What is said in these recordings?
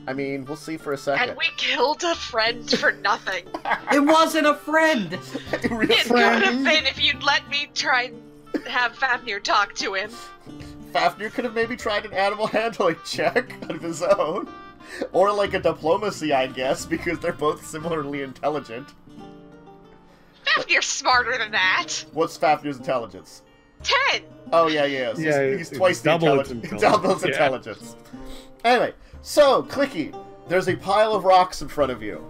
I mean, we'll see for a second. And we killed a friend for nothing. It wasn't a friend! It could have been if you'd let me try and have Fafnir talk to him. Fafnir could have maybe tried an animal handling check of his own. Or like a diplomacy, I guess, because they're both similarly intelligent. Fafnir's smarter than that. What's Fafnir's intelligence? 10! Oh, yeah. So he's twice the double intelligence. Double his intelligence. Anyway, so, Clicky, there's a pile of rocks in front of you.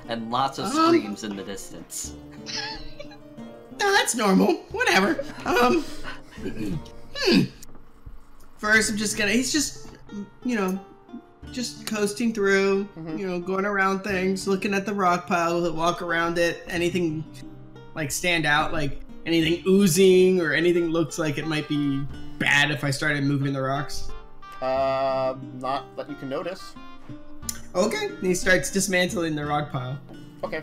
And lots of screams in the distance. No, that's normal. Whatever. First, I'm just gonna. He's just, just coasting through. Going around things, looking at the rock pile, walk around it. Anything like stand out, like anything oozing or anything looks like it might be bad if I started moving the rocks. Not that you can notice. Okay. And he starts dismantling the rock pile. Okay.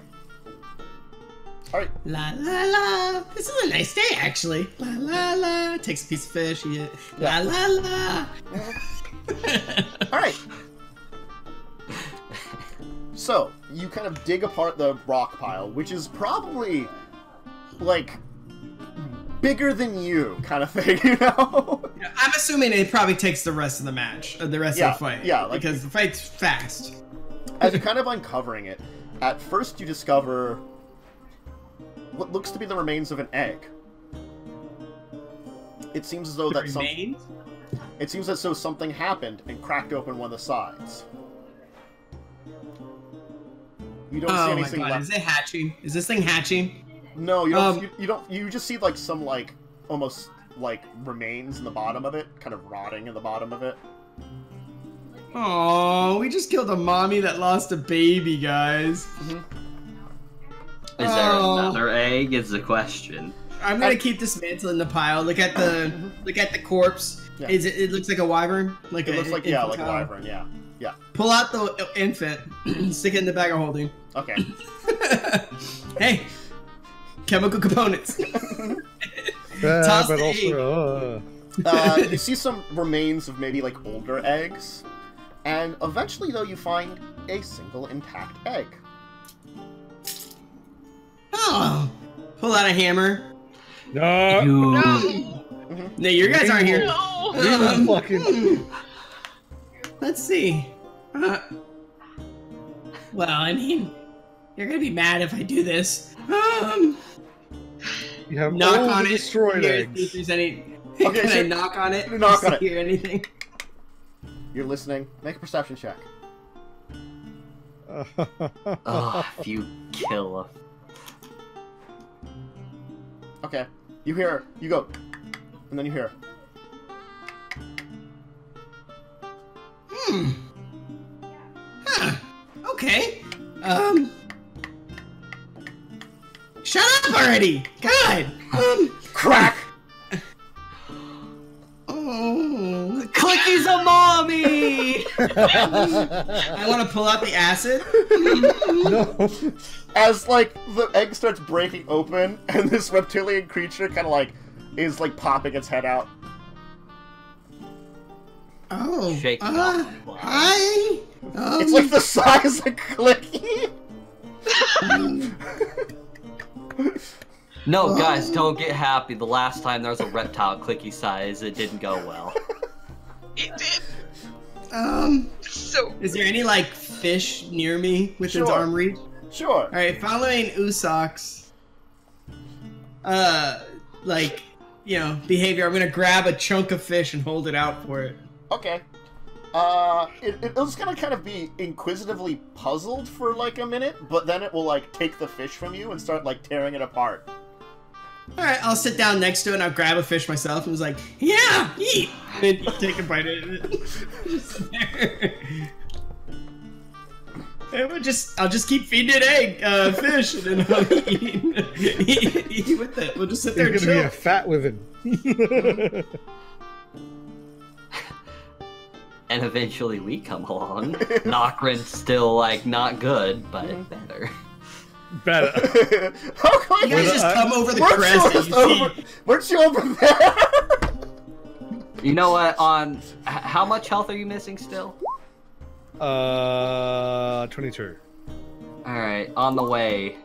Alright. La la la. This is a nice day, actually. La la la. Takes a piece of fish. Eat it. La la la. Alright. So, you kind of dig apart the rock pile, which is probably, like, bigger than you, kind of thing, you know? I'm assuming it probably takes the rest of the match, or the rest of the fight. Yeah, like, because the fight's fast. As you're kind of uncovering it, at first you discover what looks to be the remains of an egg. It seems as though it seems as though something happened and cracked open one of the sides. You don't see anything left. Is it hatching? Is this thing hatching? No, you don't. You don't. You just see like some almost like remains in the bottom of it, kind of rotting in the bottom of it. Oh, we just killed a mommy that lost a baby, guys. Is there another egg? Is the question. I'm gonna keep dismantling the pile. Look at the corpse. Yeah. It looks like a wyvern. Like it looks like like a wyvern. Yeah. Pull out the infant, stick it in the bag of holding. Okay. Hey, chemical components. Toss but also, you see some remains of maybe like older eggs, and eventually though you find a single intact egg. Oh, pull out a hammer. no. No, your guys aren't here. No! Fucking. Let's see. Well, I mean, you're gonna be mad if I do this. You have Knock all on the it. destroyed Here, eggs. see if there's any. Okay, Can I sure. knock on it? Knock on Just to it. Hear anything? You're listening. Make a perception check. Oh, if you kill a... Okay. You hear. You go. And then you hear. Huh. Okay. Shut up already! God! Crack! Oh. Clicky's a mommy! I want to pull out the acid. No. As like the egg starts breaking open, and this reptilian creature kind of like is like popping its head out. Oh. Shake it off. Hi. It's like the size of Clicky. No, guys, don't get happy. The last time there was a reptile Clicky size, it didn't go well. It did. So. Is there any like fish near me within Sure. arm reach? Sure. All right, following Usok's, behavior, I'm gonna grab a chunk of fish and hold it out for it. Okay. It was gonna kind of be inquisitively puzzled for like a minute, but then it will like take the fish from you and start like tearing it apart. All right, I'll sit down next to it and I'll grab a fish myself and was like, yeah, eat. And you take a bite of it. Just there. And I'll just keep feeding it fish, and then I'll eat with it. We'll just sit there and There's gonna chill. be a fat with him. And eventually we come along. Nokrin's still, like, not good, but better. Better. Oh, You guys just come over the crest and you see. Weren't you over there? You know what? How much health are you missing still? 22. All right, on the way.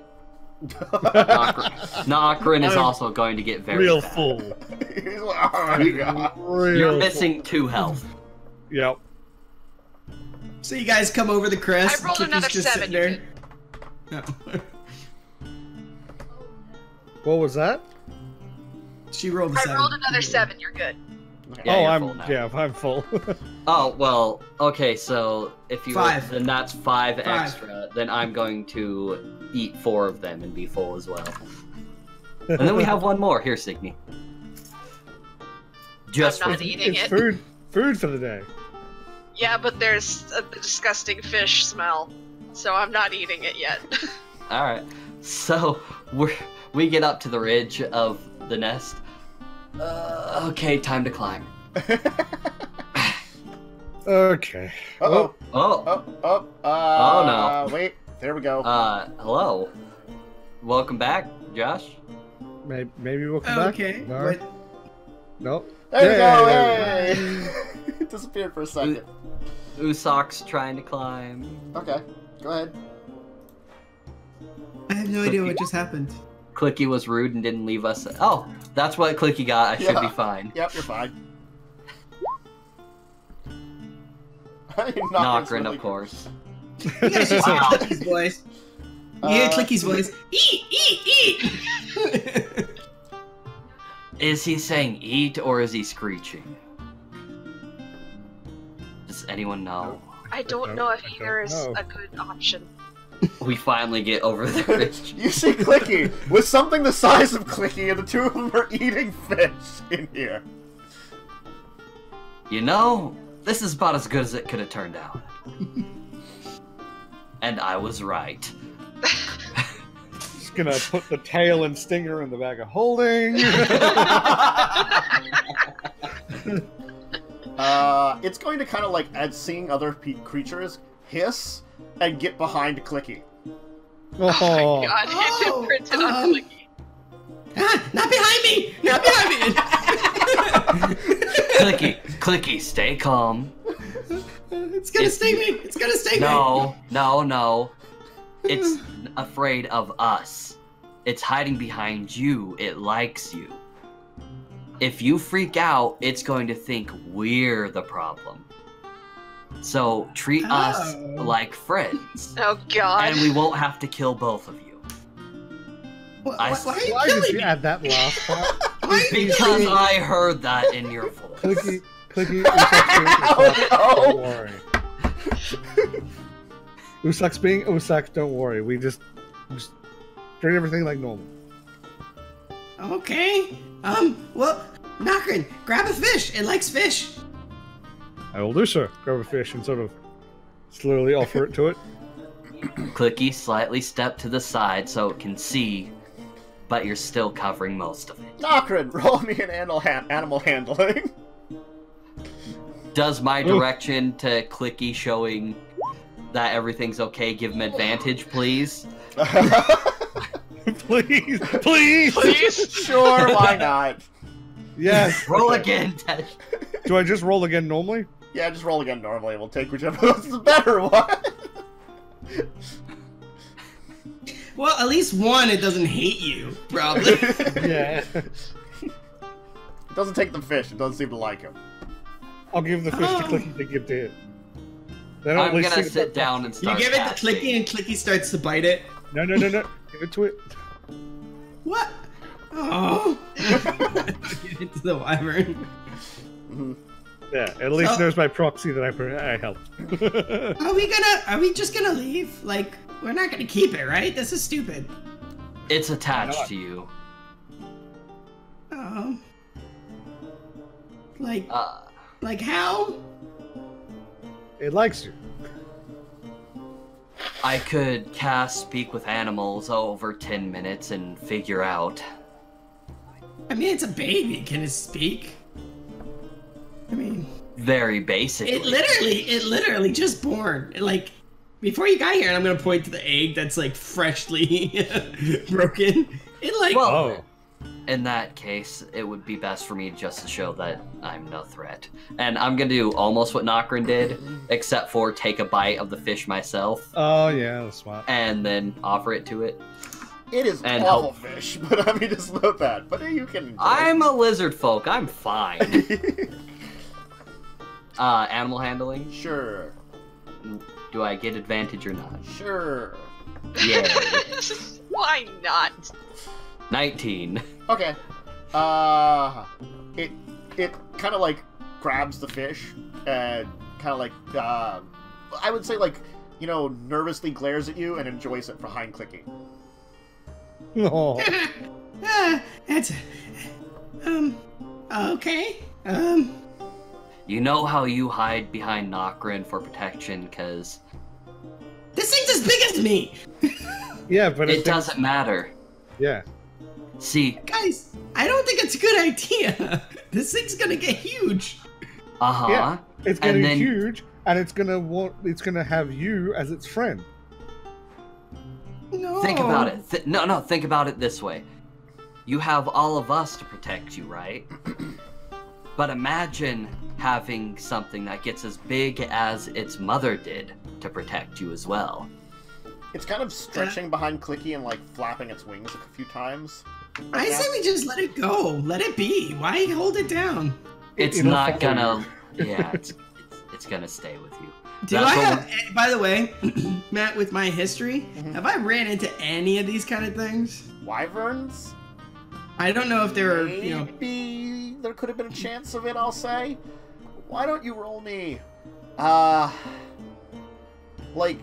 Nokrin is also going to get very Real bad. full. He's like, oh my god. Real You're full. missing 2 health. Yep. So you guys come over the crest. I rolled Cliffy's another just 7, sitting you there. No. What was that? She rolled a I 7. rolled another 7, you're good. Yeah, oh, you're full now. I'm full. Oh, well, okay, so if you 5. then that's 5 5. extra, then I'm going to eat 4 of them and be full as well. And then we have 1 more. Here, Signy. Just I'm not for eating It's it. food for the day. Yeah, but there's a disgusting fish smell, so I'm not eating it yet. Alright. So we get up to the ridge of the nest. Okay, time to climb. Okay. Uh-oh. Oh, Oh no. Wait, there we go. Hello. Welcome back, Josh. Maybe we'll come back. Okay. No. What? Nope. There we go, There hey! It disappeared for a second. Usok's trying to climb. Okay, go ahead. I have no idea what just happened. Clicky was rude and didn't leave us. Oh, that's what Clicky got. I should Yeah. be fine. Yep, you're fine. Nokrin, of course. You guys just hear Wow. Clicky's voice. You hear Uh, Clicky's voice. Eat, eat, eat! Is he saying eat or is he screeching? Does anyone know? I don't know if either is a good option. We finally get over the ridge. You see Clicky with something the size of Clicky, and the two of them are eating fish in here. You know, this is about as good as it could have turned out. And I was right. Just gonna put the tail and stinger in the bag of holding. It's going to kind of like, as seeing other creatures, hiss and get behind Clicky. Oh, God, it's Oh, imprinted on Clicky. Ah, not behind me! Not behind me! Clicky, stay calm. It's gonna sting me! It's gonna sting me! No. It's afraid of us. It's hiding behind you. It likes you. If you freak out, it's going to think we're the problem. So treat us Oh. like friends, Oh God. and we won't have to kill both of you. Why I- are you why did killing you me? add that last part? Why are you Because killing me? I heard that in your voice. Clicky, Usak's don't worry. Usak's being Usak, don't worry. We just treat everything like normal. Okay. Well, Nokrin, grab a fish. It likes fish. I will do so. Grab a fish and sort of slowly offer it to it. Clicky slightly step to the side so it can see, but you're still covering most of it. Nokrin, roll me an animal handling. Does my Ooh. direction to Clicky showing that everything's okay give him advantage, please? Please, please. Please. Sure, why not? Yes. Roll again, Ted. Do I just roll again normally? Yeah, just roll again normally. We'll take whichever one's the better one. Well, at least one, it doesn't hate you, probably. Yeah. It doesn't take the fish. It doesn't seem to like him. I'll give the fish to Oh. Clicky to give to it. Then I'll at I'm least gonna think sit about- down and You start give it to casting. Clicky, and Clicky starts to bite it. No. Give it to it. What? Oh. Give it to the wyvern. Yeah, at least So- knows by proxy that I helped. Are we just gonna leave? Like, we're not gonna keep it, right? This is stupid. It's attached not? to you. Like Uh, how? It likes you. I could cast Speak with Animals over 10 minutes and figure out. I mean, it's a baby. Can it speak? I mean, Very basically. it literally just born. Like, before you got here, and I'm gonna point to the egg that's like freshly broken. It like Well, Oh. In that case, it would be best for me just to show that I'm no threat. And I'm gonna do almost what Nokrin did, except for take a bite of the fish myself, Oh yeah, that's smart. and then offer it to it. It is And awful fish, but I mean, just note that. But you can. I'm a lizard folk, I'm fine. Animal handling? Sure. Do I get advantage or not? Sure. Yay. Why not? 19. Okay. It kind of like grabs the fish and kind of like I would say like nervously glares at you and enjoys it behind clicking. Oh, That's okay. You know how you hide behind Nokrin for protection, because This thing's as big as me. yeah, but it doesn't matter. Yeah. See, Guys, I don't think it's a good idea. This thing's gonna get huge. uh-huh. Yeah. It's And getting then- huge, and it's gonna have you as its friend. No. Think about it. No, think about it this way. You have all of us to protect you, right? But imagine having something that gets as big as its mother did to protect you as well. It's kind of stretching behind Clicky and like flapping its wings a few times. I say we just let it go. Let it be. Why hold it down? It's It'll not follow gonna... Yeah, it's gonna stay with you. Do That's I what have, by the way, Matt, with my history, have I ran into any of these kind of things? Wyverns? I don't know if there are, Maybe there could have been a chance of it, I'll say. Why don't you roll me? Like,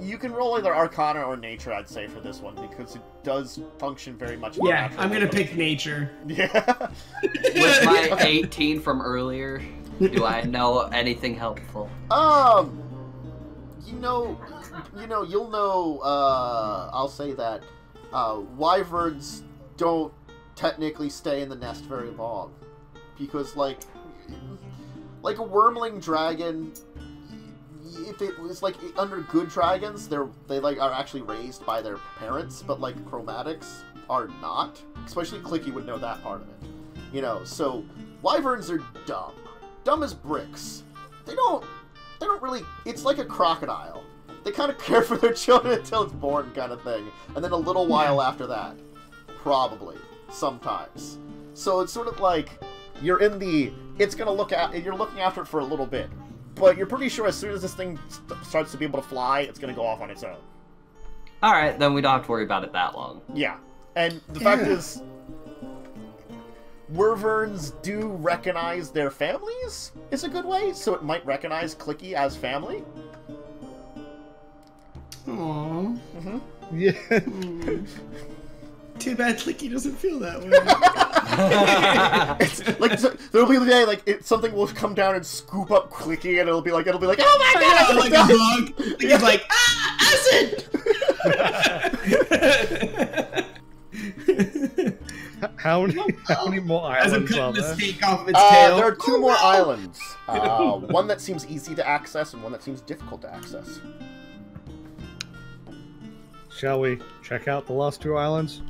you can roll either Arcana or Nature, I'd say, for this one, because it does function very much in the yeah, natural I'm gonna world. pick nature. Yeah. With my 18 from earlier, do I know anything helpful? You'll know, I'll say that, wyverns don't technically stay in the nest very long. Because, like a wormling dragon, if it was, like, under good dragons, they are actually raised by their parents, but, like, chromatics are not. Especially Clicky would know that part of it. So, wyverns are dumb. Dumb as bricks. They don't really, it's like a crocodile. They kind of care for their children until it's born kind of thing. And then a little while after that. Probably. Sometimes. So it's sort of like, you're looking after it for a little bit. But you're pretty sure as soon as this thing starts to be able to fly, it's going to go off on its own. Alright, then we don't have to worry about it that long. Yeah. And the fact is, wyverns do recognize their families, is a good way, so it might recognize Clicky as family. Aww. Yeah. Too bad Clicky doesn't feel that way. It's, like, there'll be the day, like, something will come down and scoop up Clicky, and it'll be like, oh my god! Like a hug. He's like, acid! How many more As I'm islands are cutting the there? steak off of its tail. There are two more islands. One that seems easy to access, and one that seems difficult to access. Shall we check out the last two islands?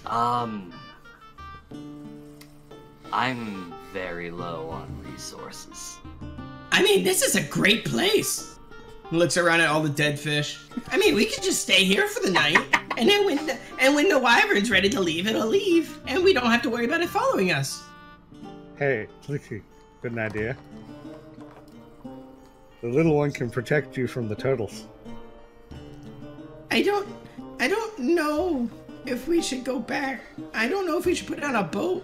I'm very low on resources. I mean, this is a great place. Looks around at all the dead fish. I mean, we could just stay here for the night, and then when the wyvern's ready to leave, it'll leave, and we don't have to worry about it following us. Hey, Clicky, good idea. The little one can protect you from the turtles. I don't know if we should go back. I don't know if we should put on a boat.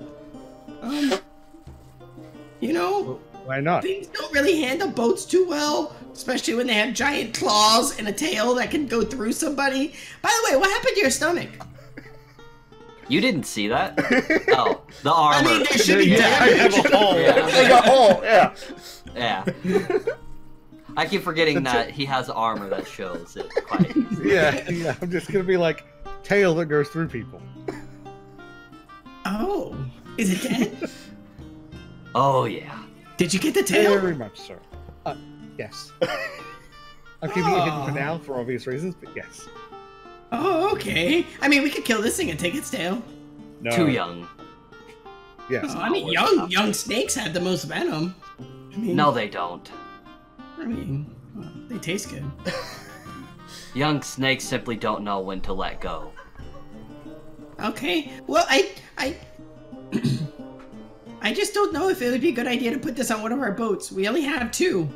Why not? Things don't really handle boats too well, especially when they have giant claws and a tail that can go through somebody. By the way, what happened to your stomach? You didn't see that? Oh, the armor. I mean, there should be Yeah, I damage. have a hole. Yeah. They got hole, yeah. Yeah. I keep forgetting that he has armor that shows it quite easily. Yeah, I'm just gonna be like tail that goes through people. Oh, is it dead? Oh, yeah. Did you get the tail? Very much so. Yes. I'm keeping it hidden for now for obvious reasons, but yes. Oh, okay. I mean, we could kill this thing and take its tail. No. Too young. Yes. I mean, young snakes have the most venom. I mean, No, they don't. I mean, well, they taste good. Young snakes simply don't know when to let go. Okay. Well, I I just don't know if it would be a good idea to put this on one of our boats. We only have 2.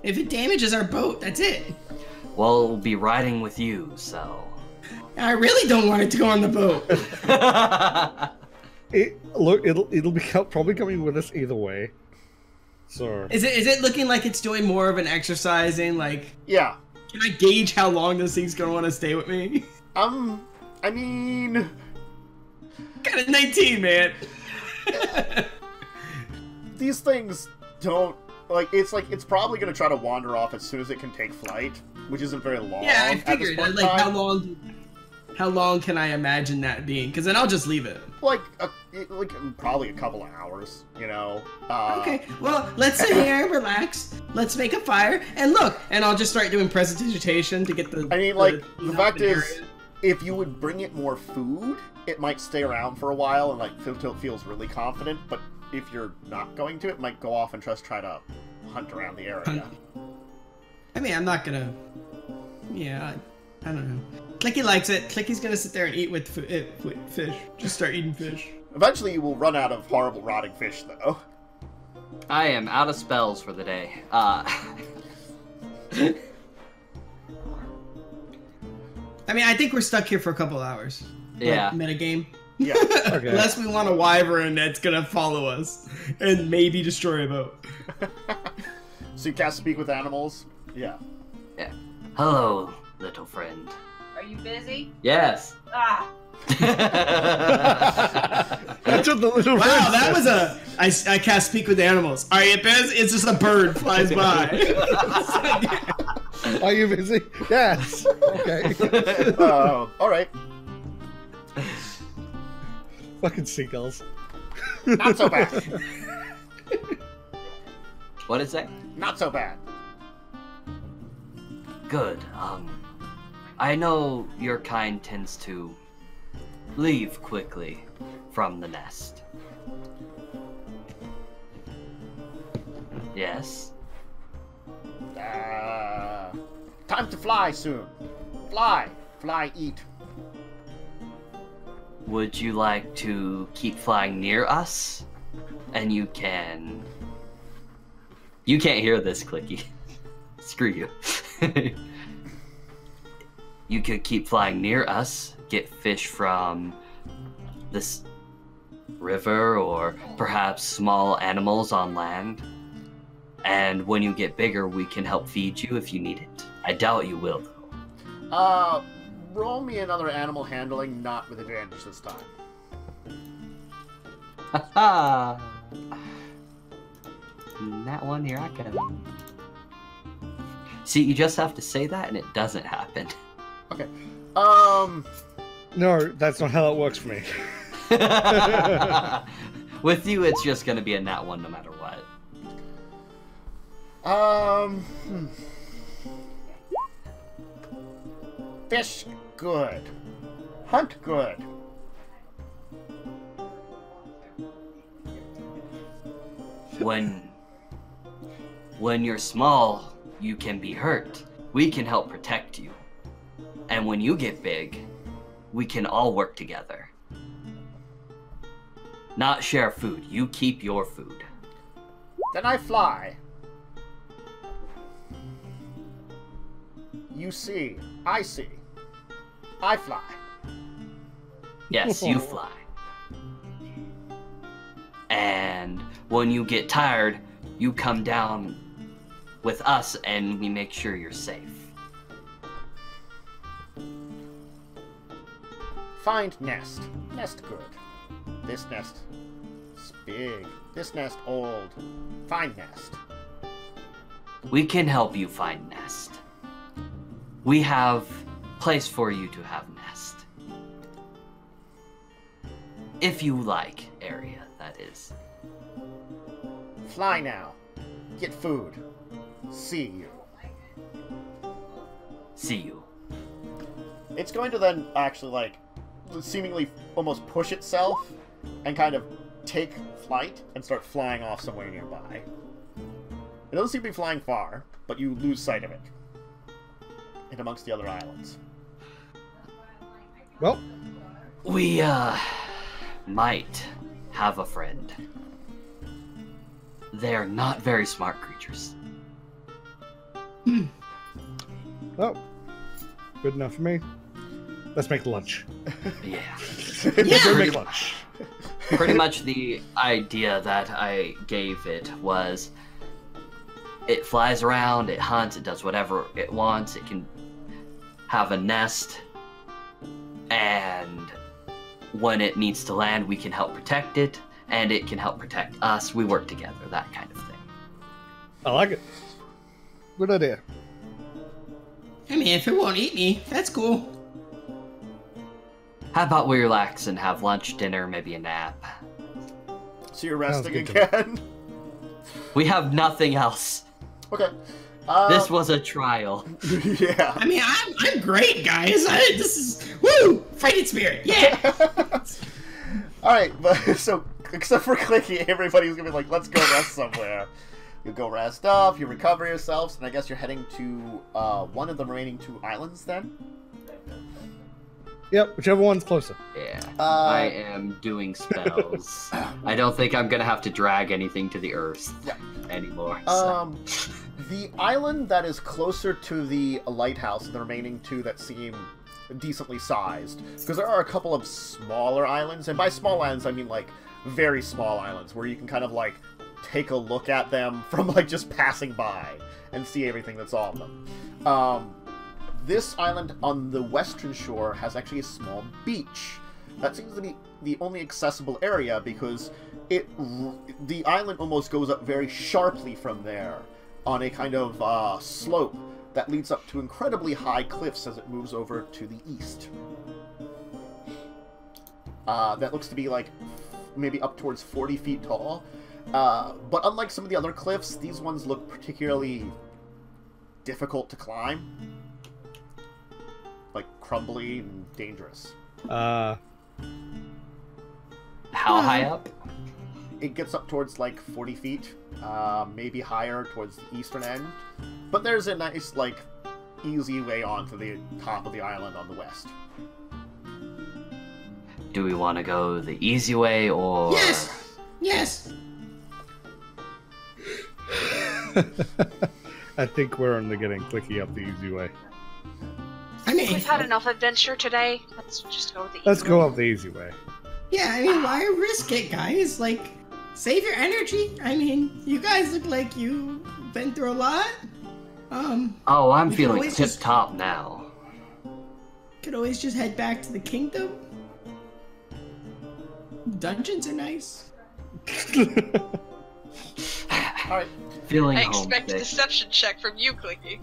If it damages our boat, that's it. Well, we'll be riding with you, so. I really don't want it to go on the boat. It'll be probably coming with us either way. So. Is it looking like it's doing more of an exercising? Like, Yeah. can I gauge how long this thing's gonna want to stay with me? I mean, Got a 19, man. these things don't it's probably gonna try to wander off as soon as it can take flight, which isn't very long. Yeah, I at this figured. point in Like, time. how long can I imagine that being? Because then I'll just leave it. Like probably a couple of hours, you know. Okay, well, let's sit here and relax. Let's make a fire and look. And I'll just start doing prestidigitation to get the. I mean, like, the fact is, if you would bring it more food, it might stay around for a while and, like, until it feels really confident, but if you're not going to, it might go off and just try to hunt around the area. I mean, I'm not gonna. Yeah, I don't know. Clicky likes it. Clicky's gonna sit there and eat with fish. Just start eating fish. Eventually, you will run out of horrible rotting fish, though. I am out of spells for the day. I mean, I think we're stuck here for a couple hours. Yeah. Like, metagame. Yeah. Okay. Unless we want a wyvern that's gonna follow us and maybe destroy a boat. So you cast Speak with Animals? Yeah. Yeah. Hello, little friend. Are you busy? Yes. Ah. That's what the little Wow, red that said. was a. I cast Speak with Animals. Are you busy? It's just a bird flies by. Are you busy? Yes. Okay. All right. Fucking seagulls. Not so bad. What is that? Not so bad. Good. I know your kind tends to leave quickly from the nest. Yes? Time to fly soon. Fly. Fly, eat. Would you like to keep flying near us? And you can... You can't hear this, Clicky. Screw you. You could keep flying near us, get fish from this river, or perhaps small animals on land. And when you get bigger, we can help feed you if you need it. I doubt you will, though. Roll me another animal handling, not with advantage this time. Haha! That one here, I can. See, you just have to say that and it doesn't happen. Okay. No, that's not how it works for me. With you, it's just gonna be a nat one no matter what. Fish, good. Hunt, good. When you're small, you can be hurt. We can help protect you. And when you get big, we can all work together. Not share food. You keep your food. Then I fly. You see, I see. I fly. Yes, you fly. And when you get tired, you come down with us and we make sure you're safe. Find nest. Nest good. This nest is big. This nest old. Find nest. We can help you find nest. We have place for you to have nest. If you like area, that is. Fly now. Get food. See you. See you. It's going to then actually, like, seemingly almost push itself and kind of take flight and start flying off somewhere nearby. It doesn't seem to be flying far, but you lose sight of it. In amongst the other islands. Well, We, might have a friend. They're not very smart creatures. well, good enough for me. Let's make lunch. Yeah. Let's Yeah. make lunch. Pretty much the idea that I gave it was it flies around, it hunts, it does whatever it wants, it can have a nest, and when it needs to land, we can help protect it, and it can help protect us. We work together, that kind of thing. I like it. Good idea. I mean, if it won't eat me, that's cool. How about we relax and have lunch, dinner, maybe a nap? So you're resting Sounds good to again? We have nothing else. Okay. This was a trial. Yeah. I mean, I'm great, guys. This is woo fighting spirit. Yeah. Alright, but so except for Clicky, everybody's gonna be like, let's go rest somewhere. You go rest up, you recover yourselves, and I guess you're heading to one of the remaining 2 islands then? Yep, whichever one's closer. Yeah. I am doing spells. I don't think I'm gonna have to drag anything to the earth anymore. So. The island that is closer to the lighthouse, and the remaining 2 that seem decently sized, because there are a couple of smaller islands, and by small islands I mean like very small islands, where you can kind of like take a look at them from like just passing by and see everything that's on them. This island on the western shore has actually a small beach. That seems to be the only accessible area because the island almost goes up very sharply from there on a kind of slope that leads up to incredibly high cliffs as it moves over to the east. That looks to be like maybe up towards 40 feet tall. But unlike some of the other cliffs, these ones look particularly difficult to climb. Like crumbly and dangerous. How high up? It gets up towards like 40 feet, maybe higher towards the eastern end. But there's a nice, like, easy way onto the top of the island on the west. Do we want to go the easy way or? Yes. Yes. I think we're only getting Clicky up the easy way. I mean, We've had enough adventure today. Let's just go with the Let's easy go one. up the easy way. yeah. I mean, why risk it, guys? Like, save your energy. I mean, you guys look like you've been through a lot. Oh, I'm We can feeling always tip just- top now. Could always just head back to the kingdom. Dungeons are nice. Alright, Feeling I expect a homesick. deception check from you, Clicky.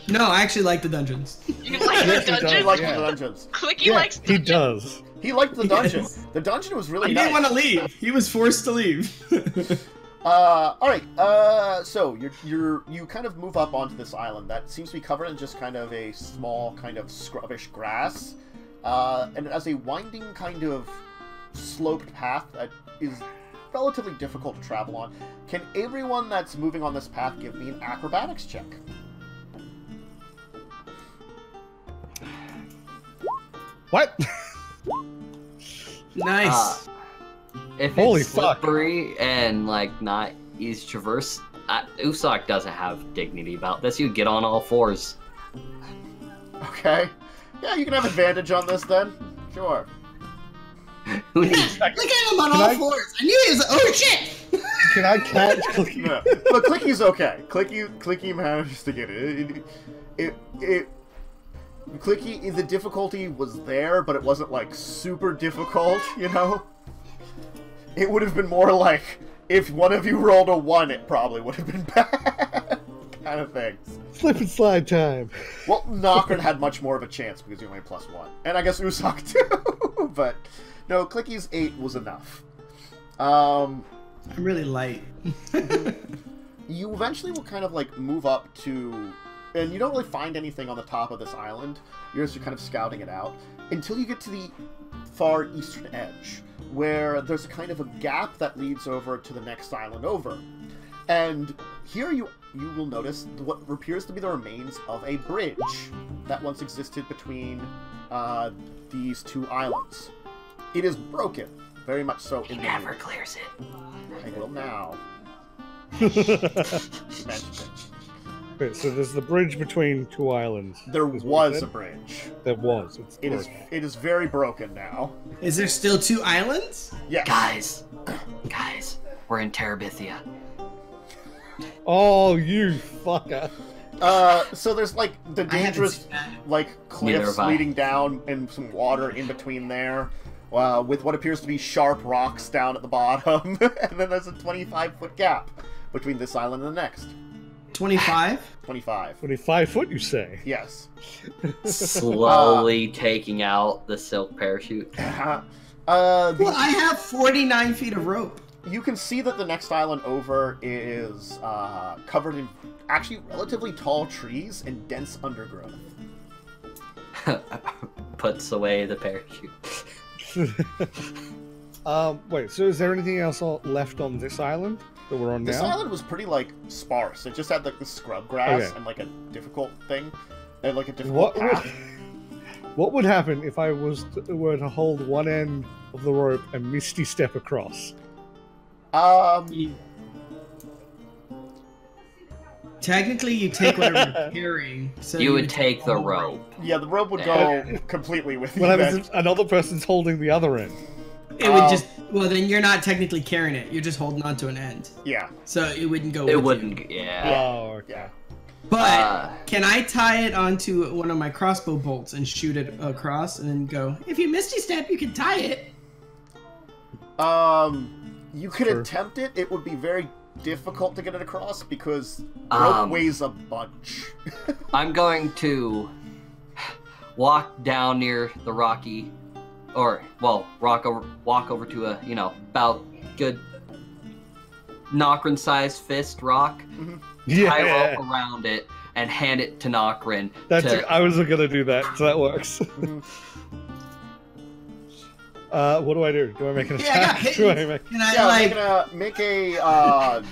No, I actually like the dungeons. You like Yes, the he does. he dungeon? liked Yeah. the dungeons. Clicky Yeah, likes he dungeon. does. He liked the dungeon. Yes. The dungeon was really He nice. didn't want to leave. He was forced to leave. Alright, so you kind of move up onto this island that seems to be covered in just kind of a small kind of scrubbish grass. And it has a winding kind of sloped path that is relatively difficult to travel on. Can everyone that's moving on this path give me an acrobatics check? What? Nice. If Holy it's fuck. slippery and like not easy to traverse, Usoc doesn't have dignity about this. You get on all fours. Okay. Yeah, you can have advantage on this then. Sure. Who needs? Look at him on Can all I- fours. I knew he was. Oh shit! Can I catch Clicky? No. But Clicky's okay. Clicky manages to get it. Clicky, the difficulty was there, but it wasn't like super difficult, you know? It would have been more like if one of you rolled a 1, it probably would have been bad. Kind of things. Slip and slide time. Well, Knockern had much more of a chance because he only had +1. And I guess Usoc too. But no, Clicky's 8 was enough. I'm really light. You eventually will kind of like move up to, and you don't really find anything on the top of this island. You're just kind of scouting it out until you get to the far eastern edge, where there's a kind of a gap that leads over to the next island over. And here you will notice what appears to be the remains of a bridge that once existed between these two islands. It is broken, very much so. He never clears it. I will now. Mention it. Wait, so there's the bridge between two islands. There is what you was a said? bridge. There was. It is very broken now. Is there still 2 islands? Yes. Guys, we're in Terabithia. Oh, you fucker. So there's like the I haven't dangerous seen that. like Neither cliffs have I. leading down and some water in between there, with what appears to be sharp rocks down at the bottom, and then there's a 25-foot gap between this island and the next. 25? 25. 25 foot, you say? Yes. Slowly taking out the silk parachute. Well, I have 49 feet of rope. You can see that the next island over is covered in actually relatively tall trees and dense undergrowth. Puts away the parachute. Wait, so is there anything else left on this island that we're on This now? island was pretty like sparse. It just had like the scrub grass Okay. and like a difficult thing, and like a difficult path. What would happen if I were to hold one end of the rope and misty step across? Technically, you take whatever you're carrying. So You would take the rope. Yeah, the rope would go completely with you. What then. happens if another person's holding the other end? It would just. Well, then you're not technically carrying it. You're just holding on to an end. Yeah, So it wouldn't go. It with wouldn't. You. Yeah. Oh, okay. yeah. But can I tie it onto one of my crossbow bolts and shoot it across, and then go? If you misty step, you can tie it. You could Sure. attempt it. It would be very difficult to get it across because rope weighs a bunch. I'm going to walk down near the rocky, walk over to a, about good Nokrin-sized fist rock, tie rope around it, and hand it to Nokrin. I was gonna do that, so that works. What do I do? Do I make an Yeah, I got attack? Do I pittance. make... Can I Yeah, make a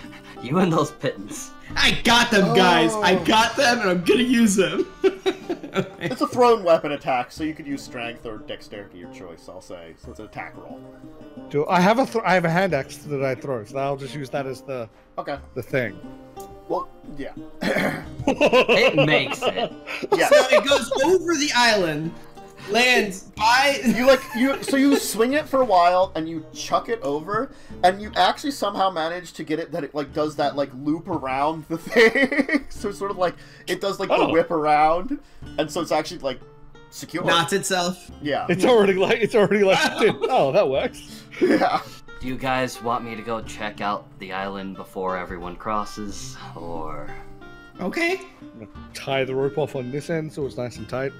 You and those pittance. I got them, guys. I got them, and I'm gonna use them. It's a thrown weapon attack, so you could use strength or dexterity, your choice. I'll say. So it's an attack roll. I have a hand axe that I throw, so I'll just use that as the thing. Well, yeah. It makes it. Yeah. So it goes over the island, lands by. So you swing it for a while and you chuck it over, and you actually somehow manage to get it that it like does that like loop around the thing. So it's sort of like it does like the whip around, and so it's actually like secure. Knots itself. Yeah. It's already like oh, that works. Yeah. Do you guys want me to go check out the island before everyone crosses, or? Okay. I'm gonna tie the rope off on this end so it's nice and tight.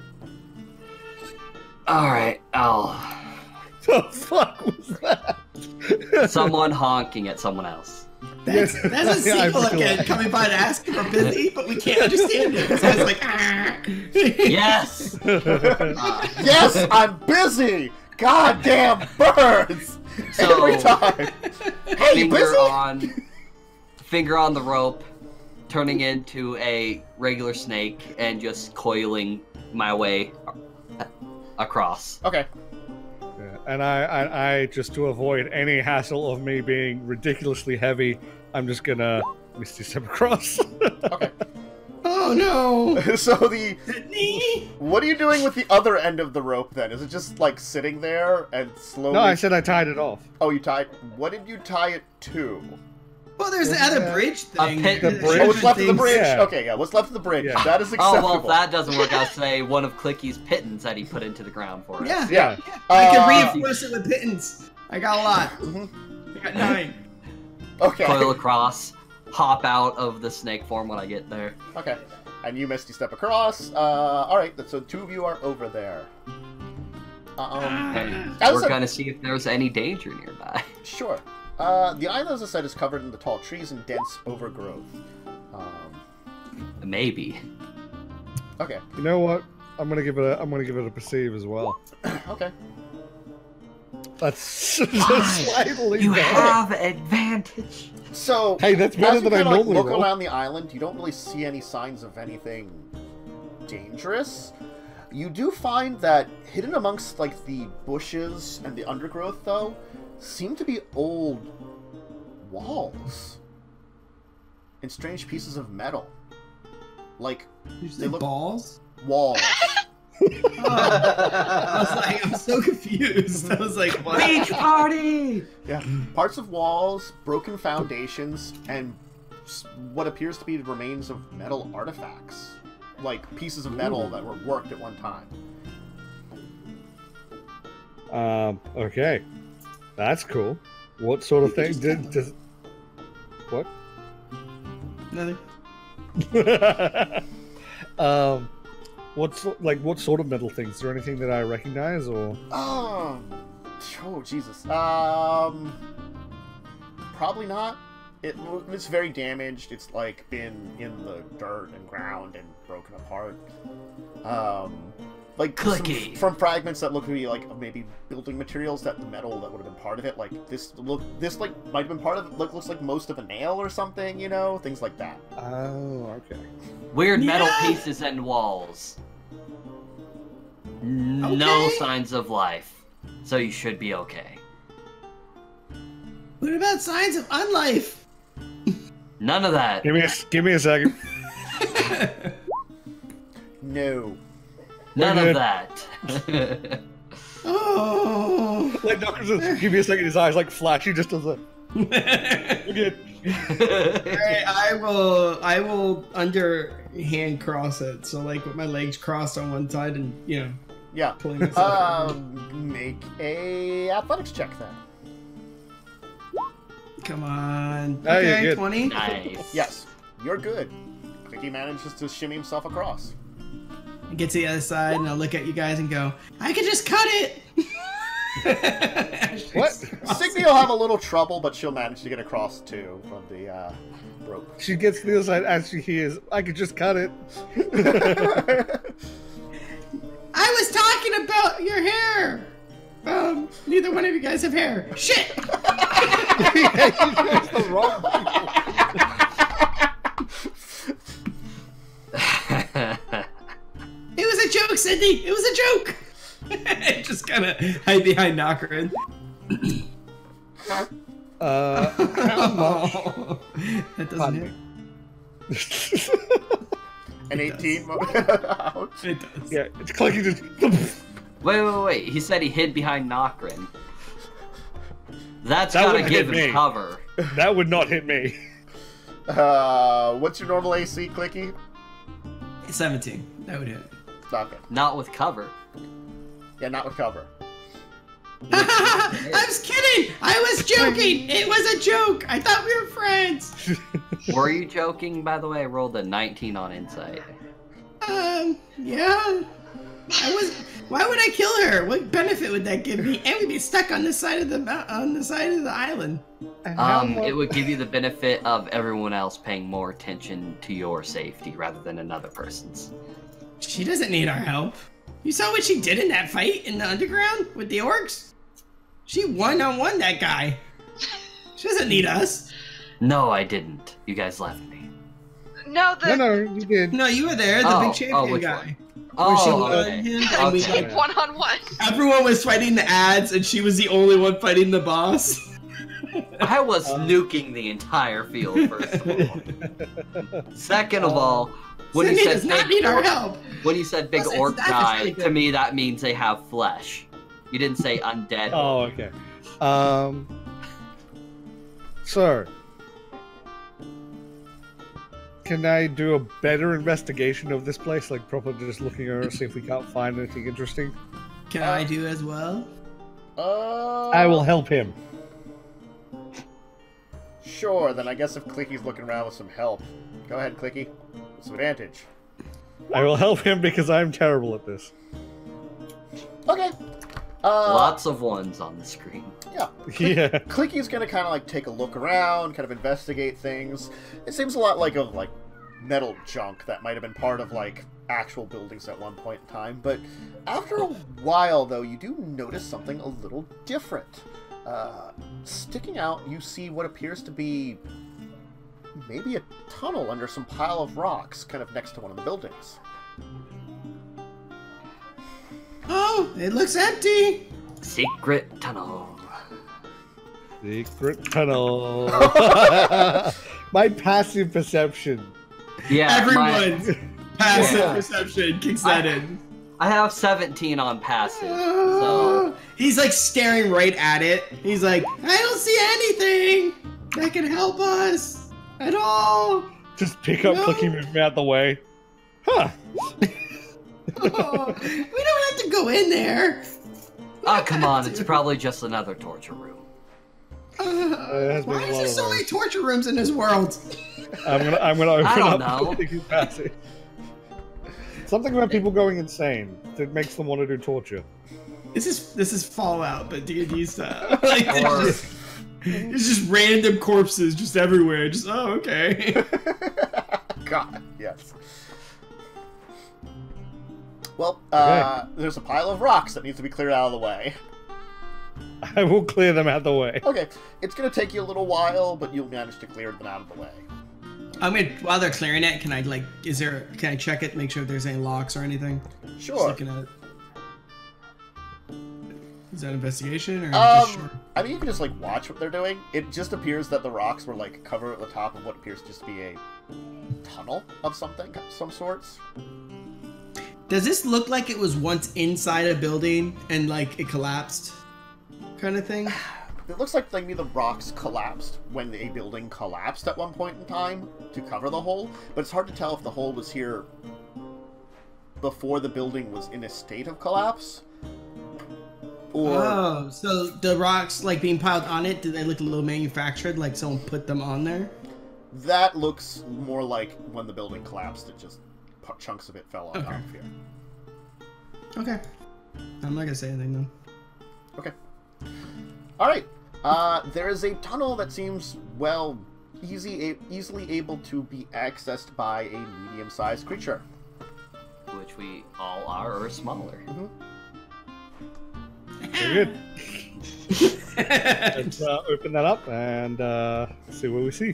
All right, I'll. The fuck was that? Someone honking at someone else. That's a Yeah, I sequel feel again like- coming by to ask if we're busy, but we can't understand it. So it's like, ah. Yes. Yes, I'm busy. Goddamn birds! So- Every time. Hey, you busy? Finger on the rope, turning into a regular snake, and just coiling my way across. Okay. Yeah, and I just to avoid any hassle of me being ridiculously heavy, I'm just gonna misty step across. Okay. Oh no! So what are you doing with the other end of the rope then? Is it just like sitting there and slowly? No, I said I tied it off. Oh, you tied. What did you tie it to? Well, there's the other bridge thing. pit- The There's bridge? Oh, what's left of the things- bridge? Yeah. Okay, yeah. What's left of the bridge? Yeah. That is Oh acceptable. well, if that doesn't work, I'll say one of Clicky's pittance that he put into the ground for us. Yeah. Yeah. I can Uh, reinforce it with pittance. I got a lot. I got 9. Okay. Coil across, hop out of the snake form when I get there. Okay. And you misty step across. All right. So 2 of you are over there. And As we're a- gonna see if there's any danger nearby. Sure. The island, as I said, is covered in the tall trees and dense overgrowth. Maybe. Okay. You know what? I'm gonna give it a perceive as well. Okay. That's slightly You better. have advantage. So, Hey, that's better as you than I kinda, normally look roll. around the island, you don't really see any signs of anything dangerous. You do find that hidden amongst like the bushes and the undergrowth, though, seem to be old walls and strange pieces of metal, like They look- balls. walls. I was like, I'm so confused. I was like, what? Beach party! Yeah, parts of walls, broken foundations, and what appears to be the remains of metal artifacts, like pieces of metal that were worked at one time. Okay. That's cool. What sort of thing? Does... What? Nothing. What sort of metal things? Is there anything that I recognize, or? Oh Jesus. Probably not. It's very damaged. It's like been in the dirt and ground and broken apart. Like Clicky. from fragments that look to be like maybe building materials, that the metal that would have been part of it. Like this like might have been part of it. Looks like most of a nail or something. You know, things like that. Oh, okay. Weird metal Yeah. pieces and walls. No Okay. signs of life. So you should be okay. What about signs of unlife? None of that. Give me a second. No. None We're of that. Oh. Like Doctor says, give me a second. His eyes like flash. He just does that. We're good. Alright, I will underhand cross it. So like with my legs crossed on one side and Yeah. pulling myself. Make a athletics check then. Come on. Oh, you're Okay, good. 20. Yes, you're good. Clicky manages to shimmy himself across. I get to the other side and I'll look at you guys and go, I could just cut it. What? Signy will have a little trouble, but she'll manage to get across too from the rope. She gets to the other side as she hears, I could just cut it. I was talking about your hair. Neither one of you guys have hair. Shit. It's the wrong It was a joke, Cindy. It was a joke. Just kind of hide behind Nakarin. how That doesn't Pardon hit. much? An It 18. Ouch. It does. Yeah, it's clicking just. Wait. He said he hid behind Nokrin. That's That gotta wouldn't give hit him me. cover. That would not hit me. What's your normal AC, Clicky? 17. That would hit. Okay. Not with cover. Yeah, not with cover. I was kidding. I was joking. It was a joke. I thought we were friends. Were you joking, by the way? I rolled a 19 on insight. Yeah. I was. Why would I kill her? What benefit would that give me? And we'd be stuck on the side of the island. It would give you the benefit of everyone else paying more attention to your safety rather than another person's. She doesn't need our help. You saw what she did in that fight in the underground with the orcs? She one-on-one that guy. She doesn't need us. No, I didn't. You guys left me. No, the No, you did. No, you were there, the Oh, big champion which guy. one? Where she Oh, won okay. him and we Okay. like, one-on-one. everyone was fighting the ads and she was the only one fighting the boss. I was nuking the entire field, first of all. Second of all, when Cindy you said does not big need our orc, help. when you said big Listen, orc that is guy, really to good. me that means they have flesh. You didn't say undead. Oh, okay. So, can I do a better investigation of this place? Like, properly just looking around, see if we can't find anything interesting? Can I do as well? I will help him. Sure, then I guess if Clicky's looking around with some help. Go ahead, Clicky. It's an advantage. I will help him because I'm terrible at this. Okay. Lots of ones on the screen. Yeah. Yeah. Clicky's gonna kind of like take a look around, kind of investigate things. It seems a lot like metal junk that might have been part of like actual buildings at one point in time, but after a while, though, you do notice something a little different. Sticking out, you see what appears to be maybe a tunnel under some pile of rocks, kind of next to one of the buildings. Oh, it looks empty. Secret tunnel. Secret tunnel. My passive perception. Yeah, Everyone's passive Yeah. perception kicks that in. I have 17 on passive, so He's like staring right at it. He's like, I don't see anything that can help us at all. Just pick up, No. clicky, move me out the way. Huh. Oh, we don't have to go in there. come on, it's probably just another torture room. has been Why a is lot there of so many those. torture rooms in this world? I'm gonna open I don't up know. Clicky's passive. Something about people going insane that makes them want to do torture. This is Fallout, but D&D style. Like, Or- it's just random corpses just everywhere. Just okay. God, yes. Well, Okay. there's a pile of rocks that needs to be cleared out of the way. I will clear them out the way. Okay, it's gonna take you a little while, but you'll manage to clear them out of the way. I'm gonna while they're clearing it. Can I can I check it, make sure if there's any locks or anything? Just Sure. looking at it. Is that investigation or just short? I mean, you can just, like, watch what they're doing. It just appears that the rocks were, like, covered at the top of what appears just to be a tunnel of something, some sorts. Does this look like it was once inside a building and like it collapsed, kind of thing? It looks like maybe the rocks collapsed when a building collapsed at one point in time to cover the hole, but it's hard to tell if the hole was here before the building was in a state of collapse, or... Oh, so the rocks like being piled on it, do they look a little manufactured, like someone put them on there? That looks more like when the building collapsed, it just... chunks of it fell on top of here. Okay. I'm not gonna say anything then. Okay. Alright. There is a tunnel that seems, well, easily able to be accessed by a medium-sized creature. Which we all are, or smaller. Very good. Let's open that up and see what we see.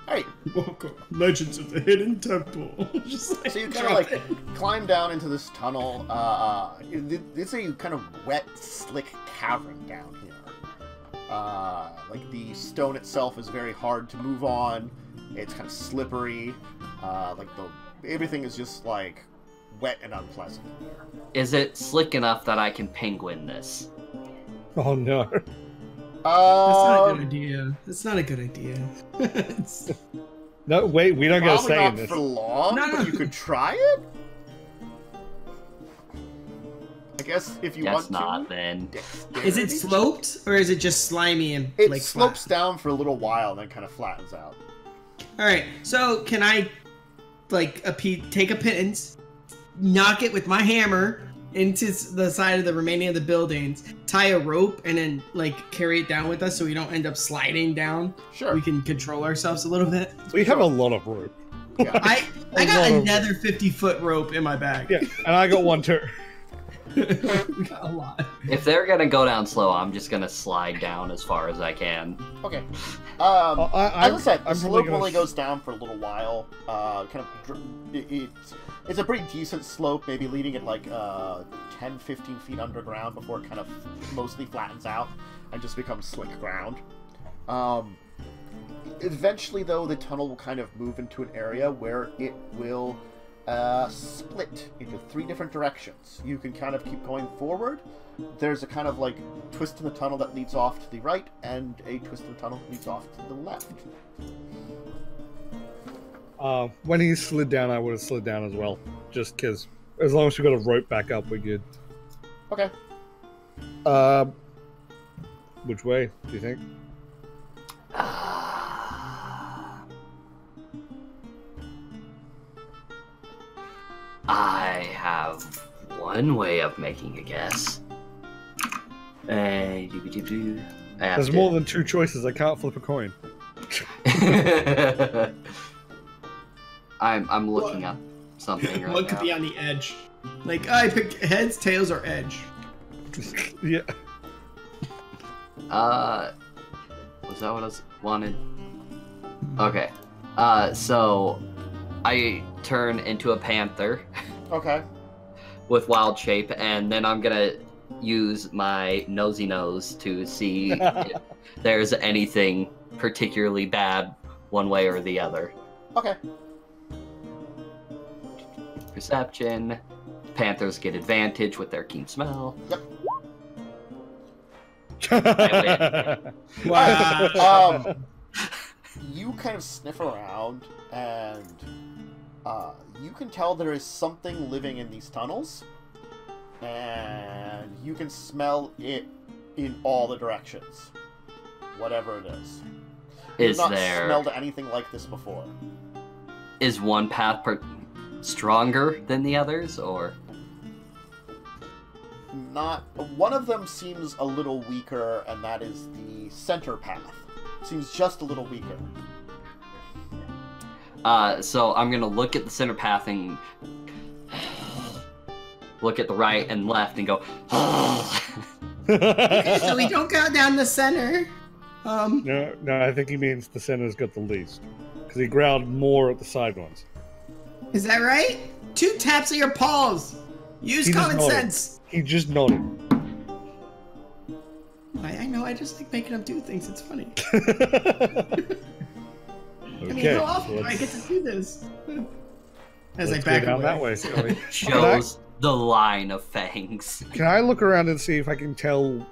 Alright, Welcome, Legends of the Hidden Temple. Just like, so you kind of like climb down into this tunnel. It's a kind of wet, slick cavern down here. Like the stone itself is very hard to move on. It's kind of slippery. Everything is just like wet and unpleasant in here. Is it slick enough that I can penguin this? Oh no. That's not a good idea. That's not a good idea. It's- No, wait, we don't get a Probably say in not this. for long, No, no. but you could try it. I guess if you Guess want not, to. then. Is it sloped or is it just slimy and It like slopes flat? down for a little while and then kind of flattens out. All right. So can I, like, take a pittance, knock it with my hammer into the side of the remaining of the buildings, tie a rope, and then like carry it down with us so we don't end up sliding down? Sure. We can control ourselves a little bit. We have a lot of rope. Yeah. I A got lot of another 50-foot rope in my bag. Yeah, and I got one too. We got a lot. If they're gonna go down slow, I'm just gonna slide down as far as I can. Okay. I, As I said, the I'm slope probably gonna only goes down for a little while. It's a pretty decent slope, maybe leading it like 10, 15 feet underground before it kind of mostly flattens out and just becomes slick ground. Eventually, though, the tunnel will kind of move into an area where it will split into 3 different directions. You can kind of keep going forward. There's a kind of like twist in the tunnel that leads off to the right, and a twist in the tunnel that leads off to the left. When he slid down, I would have slid down as well. Just because, as long as we got a rope back up, we're good. Okay. Which way do you think? I have one way of making a guess. There's more than 2 choices. I can't flip a coin. I'm looking up something right One could now. be on the edge. Like, I pick heads, tails, or edge. Yeah. Was that what I wanted? Okay. So I turn into a panther Okay. with wild shape, and then I'm gonna use my nosy nose to see if there's anything particularly bad one way or the other. Okay. Perception. Panthers get advantage with their keen smell. Wow. You kind of sniff around, and you can tell there is something living in these tunnels, and you can smell it in all the directions, whatever it is. Is You've not there smelled anything like this before. is one path stronger than the others, or Not one of them seems a little weaker, and that is the center path. Seems just a little weaker. so I'm gonna look at the center path and look at the right and left and go. Okay, so we don't go down the center. No, I think he means the center's got the least. Because he growled more at the side ones. Is that right? 2 taps of your paws. Use He just common nodded. sense. He just nodded. I know. I just like making him do things. It's funny. Okay. I mean, how often do I let's- get to do this? As I let's go back down away. that way, shall we? Shows the line of fangs. Can I look around and see if I can tell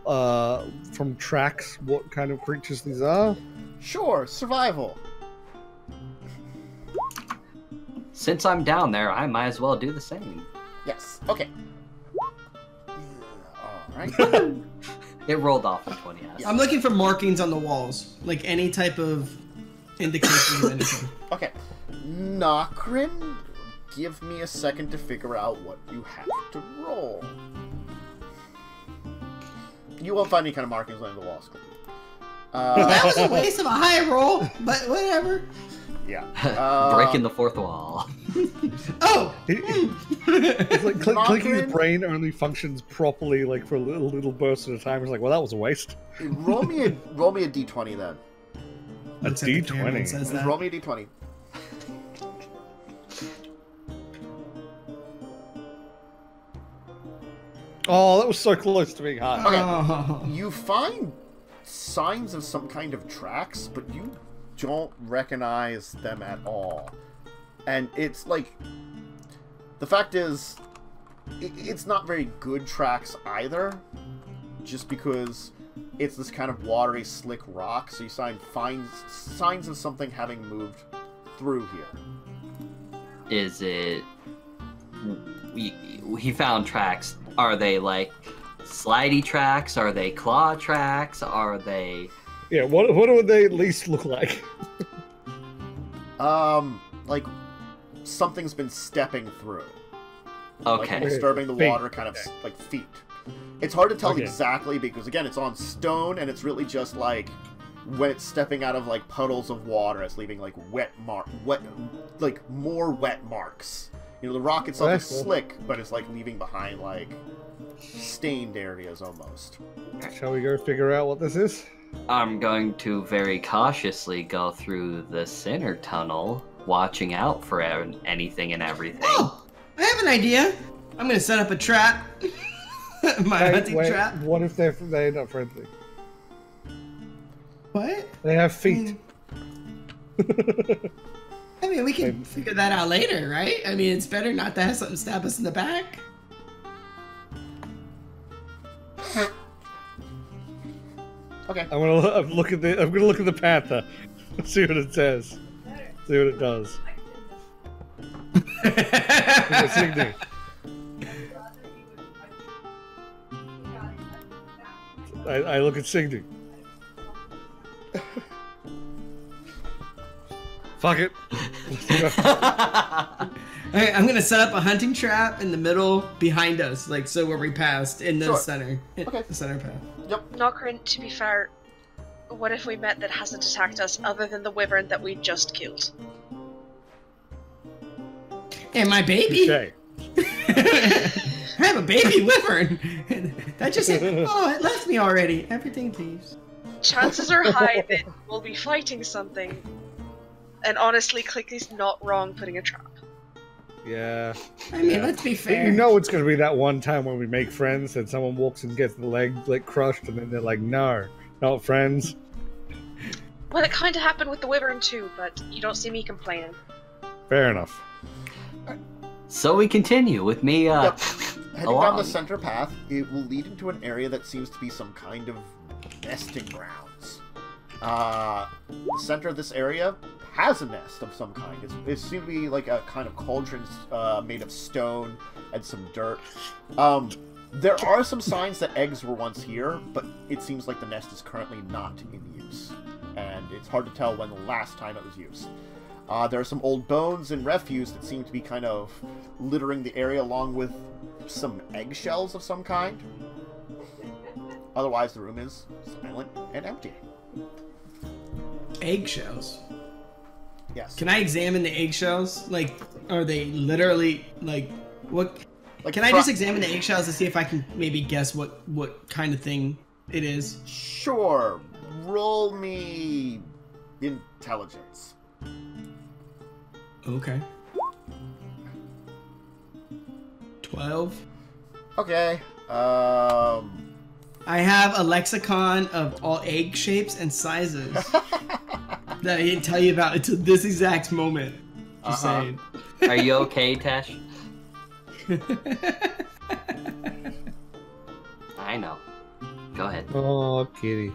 from tracks what kind of creatures these are? Sure, survival. Since I'm down there, I might as well do the same. Yes. Okay. Alright. It rolled off a 20. Yes. I'm looking for markings on the walls, like any type of indication of anything. Okay. Nokrin, give me a second to figure out what you have to roll. You won't find any kind of markings on the walls. That was a waste of a high roll, but whatever. Yeah. Breaking the fourth wall. Oh! It's like clicking his Nokrin? brain only functions properly like for a little burst at a time. It's like, well, that was a waste. Roll me a d20 then. A Looks at the camera and D20. says that. Roll me a d20. Oh, that was so close to being high. Okay. Oh. You find signs of some kind of tracks, but you don't recognize them at all. And it's like, the fact is, it's not very good tracks either, just because it's this kind of watery, slick rock, so you find signs of something having moved through here. Is it? He found tracks. Are they like slidey tracks? Are they claw tracks? Are they? Yeah, what would they at least look like? Like, something's been stepping through. Okay. Like disturbing the Feet. water, kind of like feet. It's hard to tell Okay. exactly because again, it's on stone, and it's really just like when it's stepping out of like puddles of water, it's leaving like like more wet marks. You know, the rock itself is Okay, cool. slick, but it's like leaving behind like stained areas almost. Shall we go figure out what this is? I'm going to very cautiously go through the center tunnel, watching out for anything and everything. Oh! I have an idea. I'm gonna set up a trap. My hunting Wait, trap. what if they're not friendly? What? They have feet. I mean, we can figure that out later, right? I mean, it's better not to have something stab us in the back. Okay. I'm gonna look at the panther. See what it says. See what it does. Signy. I look at Signy. Fuck it. Okay, I'm gonna set up a hunting trap in the middle behind us, like so where we passed in the Sure. center. Okay. The center path. Nokrin, to be fair, what if we met that hasn't attacked us other than the wyvern that we just killed? And my baby. Touche. I have a baby wyvern. That just said, oh, it left me already. Everything leaves. Chances are high that we'll be fighting something. And honestly, Clicky's not wrong putting a trap. Yeah. I mean, let's be But fair. you know it's gonna be that one time when we make friends and someone walks and gets the leg like crushed and then they're like, no, not friends. Well, it kind of happened with the wyvern too, but you don't see me complaining. Fair enough. So we continue with me, Yep. Heading down along. the center path, it will lead into an area that seems to be some kind of nesting grounds. The center of this area has a nest of some kind. It seems to be like a kind of cauldron made of stone and some dirt. There are some signs that eggs were once here, but it seems like the nest is currently not in use. And it's hard to tell when the last time it was used. There are some old bones and refuse that seem to be kind of littering the area, along with some eggshells of some kind. Otherwise, the room is silent and empty. Eggshells. Yes. Can I examine the eggshells? Like, are they literally like what? Like, Can I just examine the eggshells to see if I can maybe guess what kind of thing it is? Sure. Roll me intelligence. Okay. 12. Okay. I have a lexicon of all egg shapes and sizes that I didn't tell you about until this exact moment. Just saying. Are you okay, Tesh? I know. Go ahead. Oh, kitty.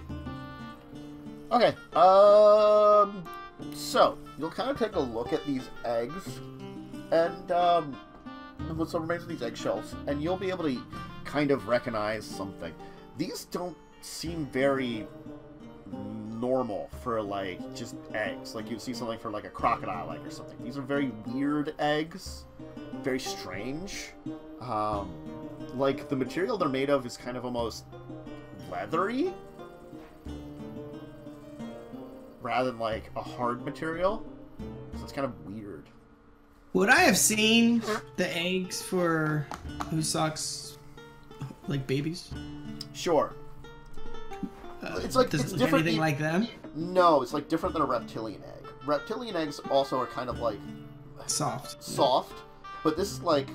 Okay. So you'll kind of take a look at these eggs, and what remains of these eggshells, and you'll be able to kind of recognize something. These don't seem very normal for like just eggs. Like you'd see something for like a crocodile egg or something. These are very weird eggs, very strange. Like the material they're made of is kind of almost leathery, rather than like a hard material. So it's kind of weird. Would I have seen the eggs for who sucks like babies? Sure. It's like Does it's it look different. anything like them? No, it's like different than a reptilian egg. Reptilian eggs also are kind of like Soft. soft, but this is like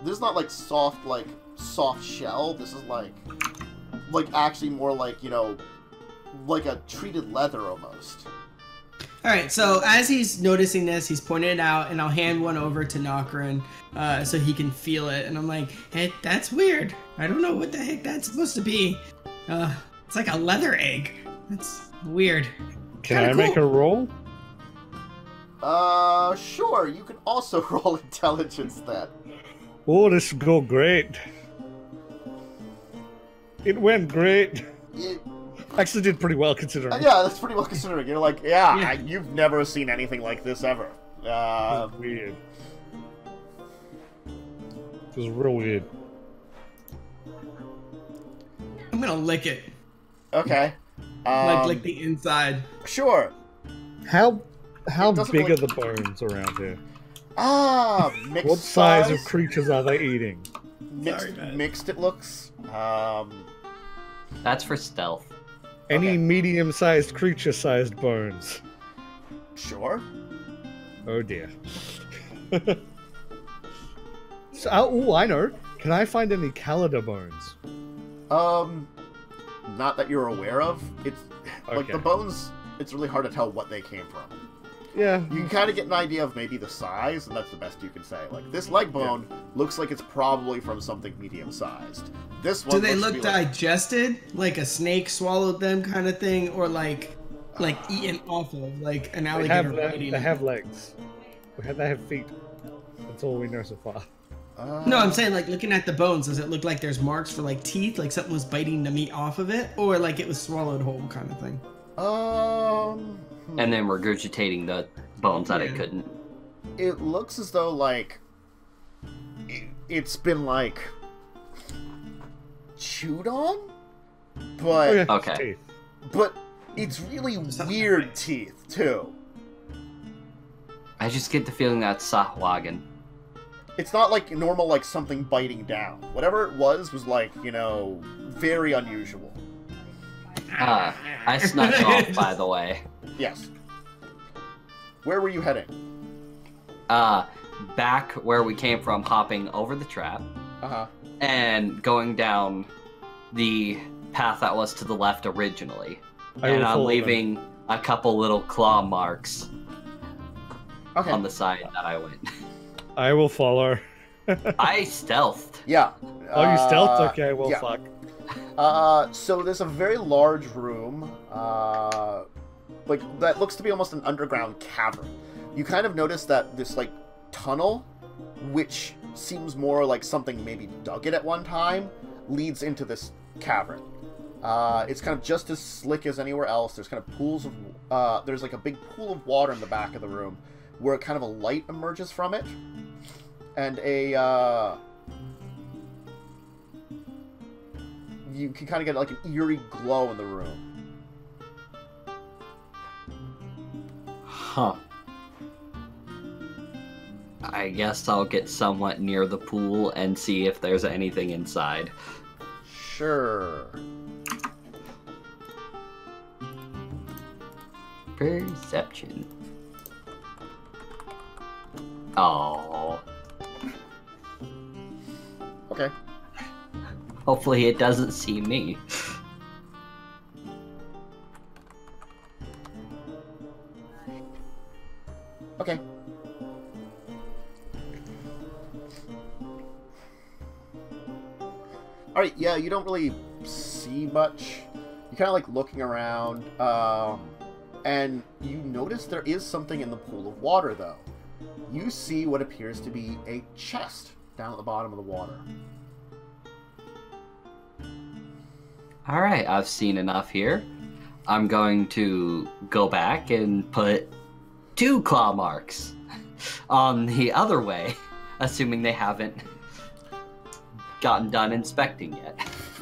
this is not like soft shell. This is like actually more like, you know, like a treated leather almost. All right, so as he's noticing this, he's pointing it out, and I'll hand one over to Nokrin so he can feel it. And I'm like, hey, that's weird. I don't know what the heck that's supposed to be. It's like a leather egg. That's weird. Can Kinda I make a cool. roll? Sure. You can also roll intelligence then. Oh, this will go great. It went great. It, Actually did pretty well considering. yeah, that's pretty well considering. You're like, yeah, Yeah. you've never seen anything like this ever. It was weird. It was real weird. I'm gonna lick it, Okay. like lick the inside. Sure. How doesn't big look- are the bones around here? Mixed What size of creatures are they eating? Mixed, Sorry, man. mixed it looks. That's for stealth. Any Okay. medium-sized creature-sized bones? Sure. Oh dear. So, I know. Can I find any Calida bones? Not that you're aware of. It's like Okay. the bones. It's really hard to tell what they came from. Yeah. You can kind of get an idea of maybe the size, and that's the best you can say. Like this leg bone looks like it's probably from something medium-sized. This one. Do they looks to look be like- digested, like a snake swallowed them, kind of thing, or like eaten off of, like an They alligator? have, biting they them? have legs. They have feet. That's all we know so far. No, I'm saying like looking at the bones, does it look like there's marks for like teeth, like something was biting the meat off of it, or like it was swallowed whole, kind of thing? And then regurgitating the bones that it Yeah. couldn't. It looks as though like it's been like chewed on, but Oh, yeah. Okay. Teeth. but it's really weird teeth too. I just get the feeling that's Sahwagan. It's not like normal, like something biting down. Whatever it was like, you know, very unusual. I snuck off, by the way. Yes. Where were you heading? Back where we came from, hopping over the trap. Uh-huh. And going down the path that was to the left originally. And I'm leaving a couple little claw marks on the side that I went. I will follow. I stealthed. Yeah. Oh, you stealthed? Okay, well, yeah. fuck. So there's a very large room, like, that looks to be almost an underground cavern. You kind of notice that this, like, tunnel, which seems more like something maybe dug it at one time, leads into this cavern. It's kind of just as slick as anywhere else. There's kind of pools of, there's like a big pool of water in the back of the room, where kind of a light emerges from it, and you can kind of get like an eerie glow in the room. Huh. I guess I'll get somewhat near the pool and see if there's anything inside. Sure. Perception. Oh. Okay. Hopefully it doesn't see me. Okay. Alright, yeah, you don't really see much. You're kind of like looking around, and you notice there is something in the pool of water, though. You see what appears to be a chest down at the bottom of the water. Alright, I've seen enough here. I'm going to go back and put 2 claw marks on the other way, assuming they haven't gotten done inspecting yet.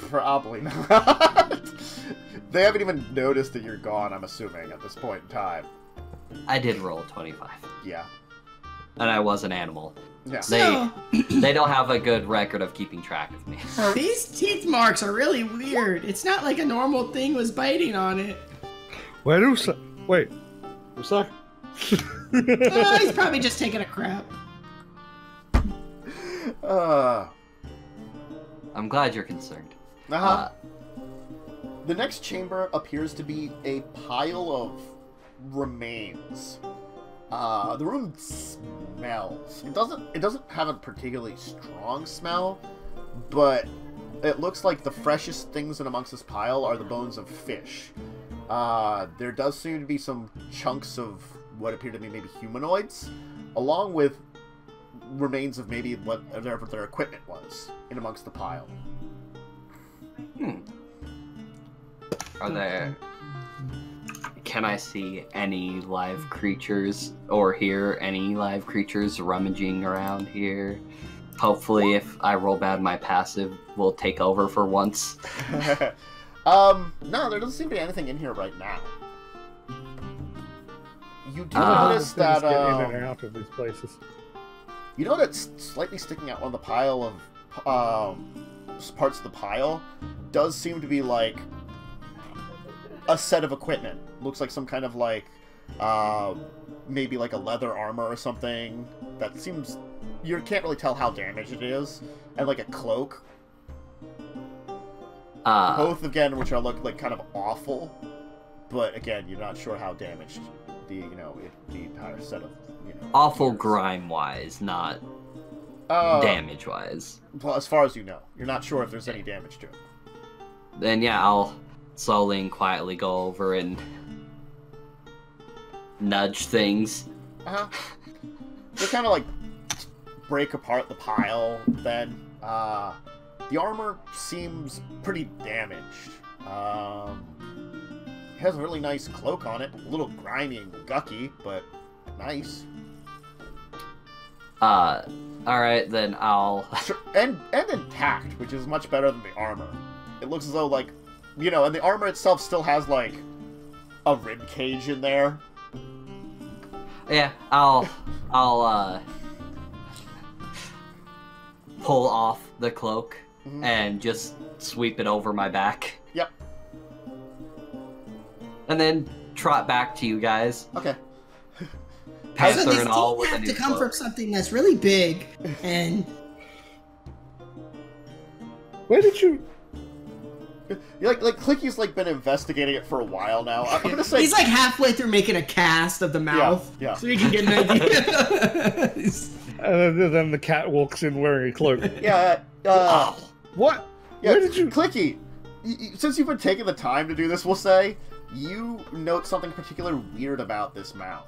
Probably not. They haven't even noticed that you're gone, I'm assuming, at this point in time. I did roll 25. Yeah. And I was an animal. Yeah. They don't have a good record of keeping track of me. These teeth marks are really weird. It's not like a normal thing was biting on it. Wait, wait. What's that? He's probably just taking a crap. I'm glad you're concerned. The next chamber appears to be a pile of remains. The room smells. It doesn't have a particularly strong smell, but it looks like the freshest things in amongst this pile are the bones of fish. There does seem to be some chunks of what appear to be maybe humanoids, along with remains of maybe whatever their equipment was in amongst the pile. Are there... Can I see any live creatures or hear any live creatures rummaging around here? Hopefully, if I roll bad, my passive will take over for once. No, there doesn't seem to be anything in here right now. You do notice that, get in and out of these places. you know that's slightly sticking out on the pile of, parts of the pile does seem to be, like, a set of equipment. Looks like some kind of, like, maybe like a leather armor or something. That seems... You can't really tell how damaged it is. And, like, a cloak. Both, again, which are look like kind of awful. But, again, you're not sure how damaged the, the entire set of, Awful gears. grime-wise, not damage-wise. Well, as far as you know. You're not sure if there's any damage to it. Then, yeah, I'll slowly and quietly go over and nudge things. They kind of, like, break apart the pile, then. The armor seems pretty damaged. It has a really nice cloak on it. A little grimy and gucky, but nice. Alright, then I'll... Sure, and intact, which is much better than the armor. It looks as though, like, and the armor itself still has, like, a rib cage in there. pull off the cloak Mhm. and just sweep it over my back. Yep. And then trot back to you guys. Okay. So Panther this and all team with a have new to come from cloak. something that's really big, and Where did you? Like Clicky's like been investigating it for a while now. I'm gonna say he's like halfway through making a cast of the mouth, yeah. so you can get an idea. And then the cat walks in wearing a cloak. yeah. What? Yeah, Where did you? Clicky? Since you've been taking the time to do this, we'll say you note something particularly weird about this mouth.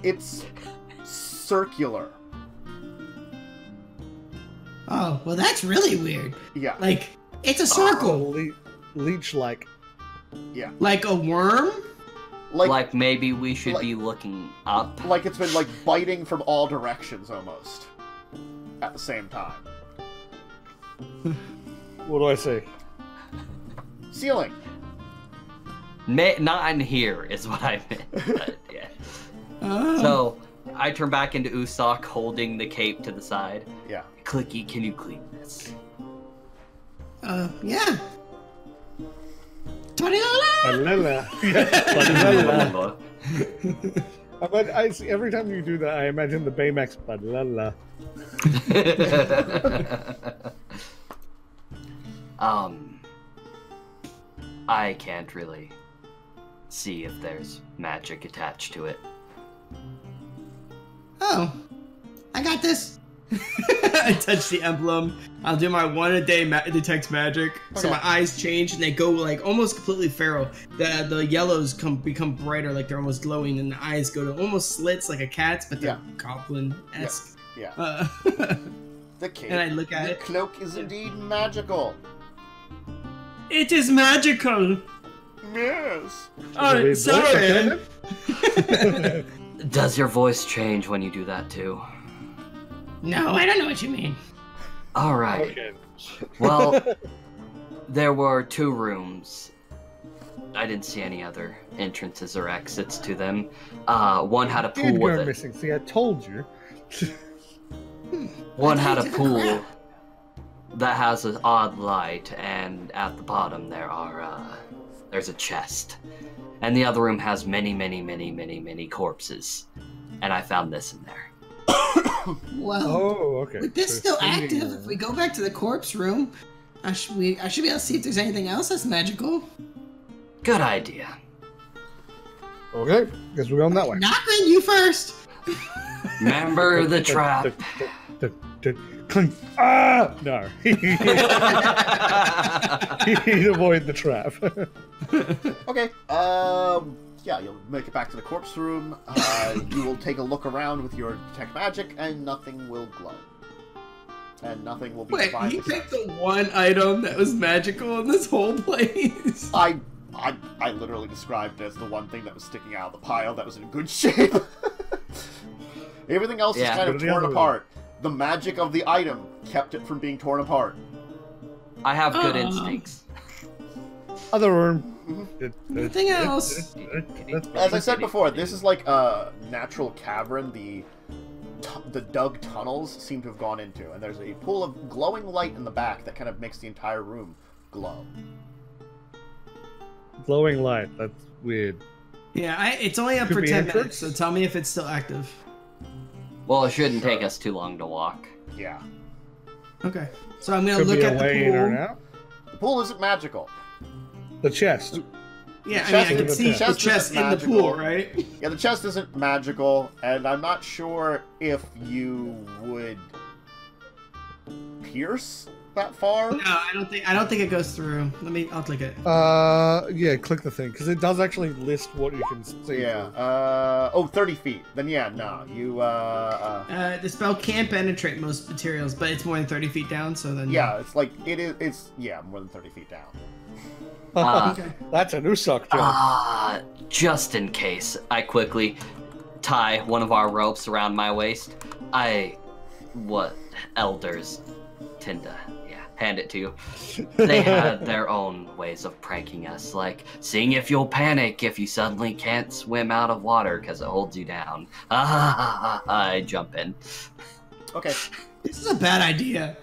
It's circular. Oh, well, that's really weird. Yeah. Like, it's a circle, Leech-like. like a worm. Like maybe we should like- be looking up. Like it's been like biting from all directions almost at the same time. What do I say? Ceiling. Not in here is what I meant. But, yeah. Oh. So I turn back into Usopp holding the cape to the side. Yeah. Clicky, can you clean this? Yeah. Toriala! Balala. Yeah, balala. Every time you do that, I imagine the Baymax balala. I can't really see if there's magic attached to it. Oh, I got this. I touch the emblem. I'll do my one a day detect magic. So Okay. my eyes change and they go like almost completely feral. The yellows become brighter, like they're almost glowing, and the eyes go to almost slits like a cat's, but they're goblin-esque. Yeah. The cape. And I look at the it. cloak is indeed magical. It is magical. Yes. Oh, sorry. Does your voice change when you do that too? No, I don't know what you mean. All right. Okay. Well, there were 2 rooms. I didn't see any other entrances or exits to them. One had a pool Did with go it. missing. See, I told you. One had a I told you to pool crap. that has an odd light, and at the bottom there's a chest. And the other room has many corpses. And I found this in there. Well, Oh, okay. with this So still singing active, room. if we go back to the corpse room, I should be able to see if there's anything else that's magical. Good idea. Okay, guess we're going that way. Knockman, you first. Remember the trap. Clink. Ah! No. He'd avoid the trap. Okay. Yeah, you'll make it back to the corpse room. You will take a look around with your detect magic, and nothing will glow. And nothing will be Wait, divinely he picked sensitive. the one item that was magical in this whole place. I literally described it as the one thing that was sticking out of the pile that was in good shape. Everything else is Yeah. kind Go of to the torn other apart. The magic of the item kept it from being torn apart. I have good Uh. instincts. Other room. Nothing else. As I said before, this is like a natural cavern. The dug tunnels seem to have gone into, and there's a pool of glowing light in the back that kind of makes the entire room glow. Glowing light. That's weird. Yeah, it's only up Could for be 10 entrance. minutes, so tell me if it's still active. Well, it shouldn't take us too long to walk. Yeah. Okay, so I'm gonna Could look be at a the way in or pool. out. The pool isn't magical. The chest. Yeah, The I mean, I chest can is- see the the chest chest isn't in the magical. pool, right? Yeah, the chest isn't magical, and I'm not sure if you would pierce that far. No, I don't think it goes through. I'll click it. Yeah, click the thing, because it does actually list what you can see. Yeah, 30 feet. Then yeah, no, you, The spell can penetrate most materials, but it's more than 30 feet down, so then yeah, it's like, it's more than 30 feet down. Okay. That's a new suck job. Just in case, I quickly tie one of our ropes around my waist. Elders tend to, hand it to you. They had their own ways of pranking us, like seeing if you'll panic if you suddenly can't swim out of water because it holds you down. I jump in. Okay. This is a bad idea.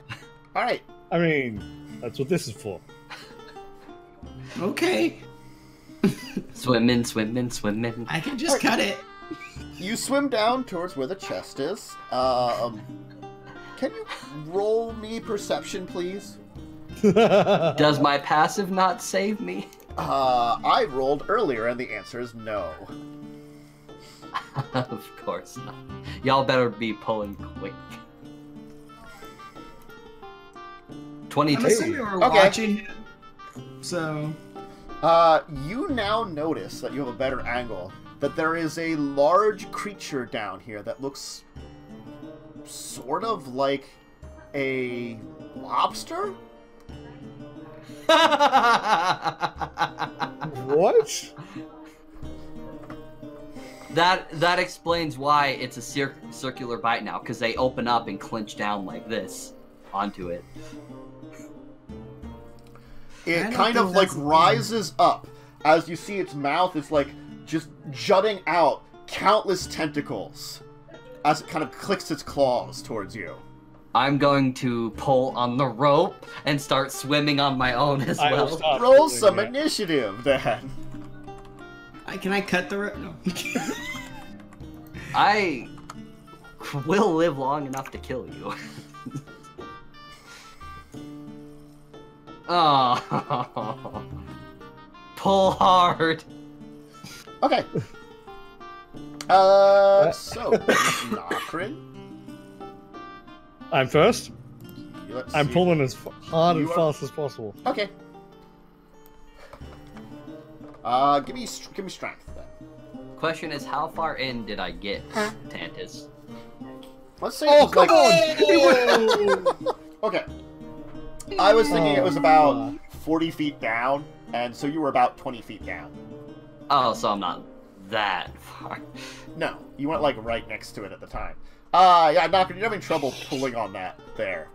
All right. I mean, that's what this is for. Okay. Swimming, swimming, swimming. I can just cut it. You swim down towards where the chest is. Can you roll me perception, please? Does my passive not save me? I rolled earlier, and the answer is no. Of course not. Y'all better be pulling quick. I'm 22. assuming we're Okay. watching him. So, You now notice that you have a better angle, that there is a large creature down here that looks sort of like a lobster? What? That explains why it's a circular bite now, because they open up and clinch down like this onto it. I It don't kind of think like that's- rises up as you see its mouth is like just jutting out countless tentacles as it kind of clicks its claws towards you. I'm going to pull on the rope and start swimming on my own as I will well. stop Roll doing some that. initiative then. can I cut the rope? No. I will live long enough to kill you. Oh, pull hard. Okay. So, Nocrin, I'm first. let's I'm see. pulling as hard and You are- fast as possible. Okay. Give me strength then. Question is, how far in did I get, Tantus? Let's say Oh, it was come like on! okay. I was thinking it was about Oh. 40 feet down, and so you were about 20 feet down. Oh, so I'm not that far. No, you weren't like right next to it at the time. Yeah, Nocrin, you're having trouble pulling on that there.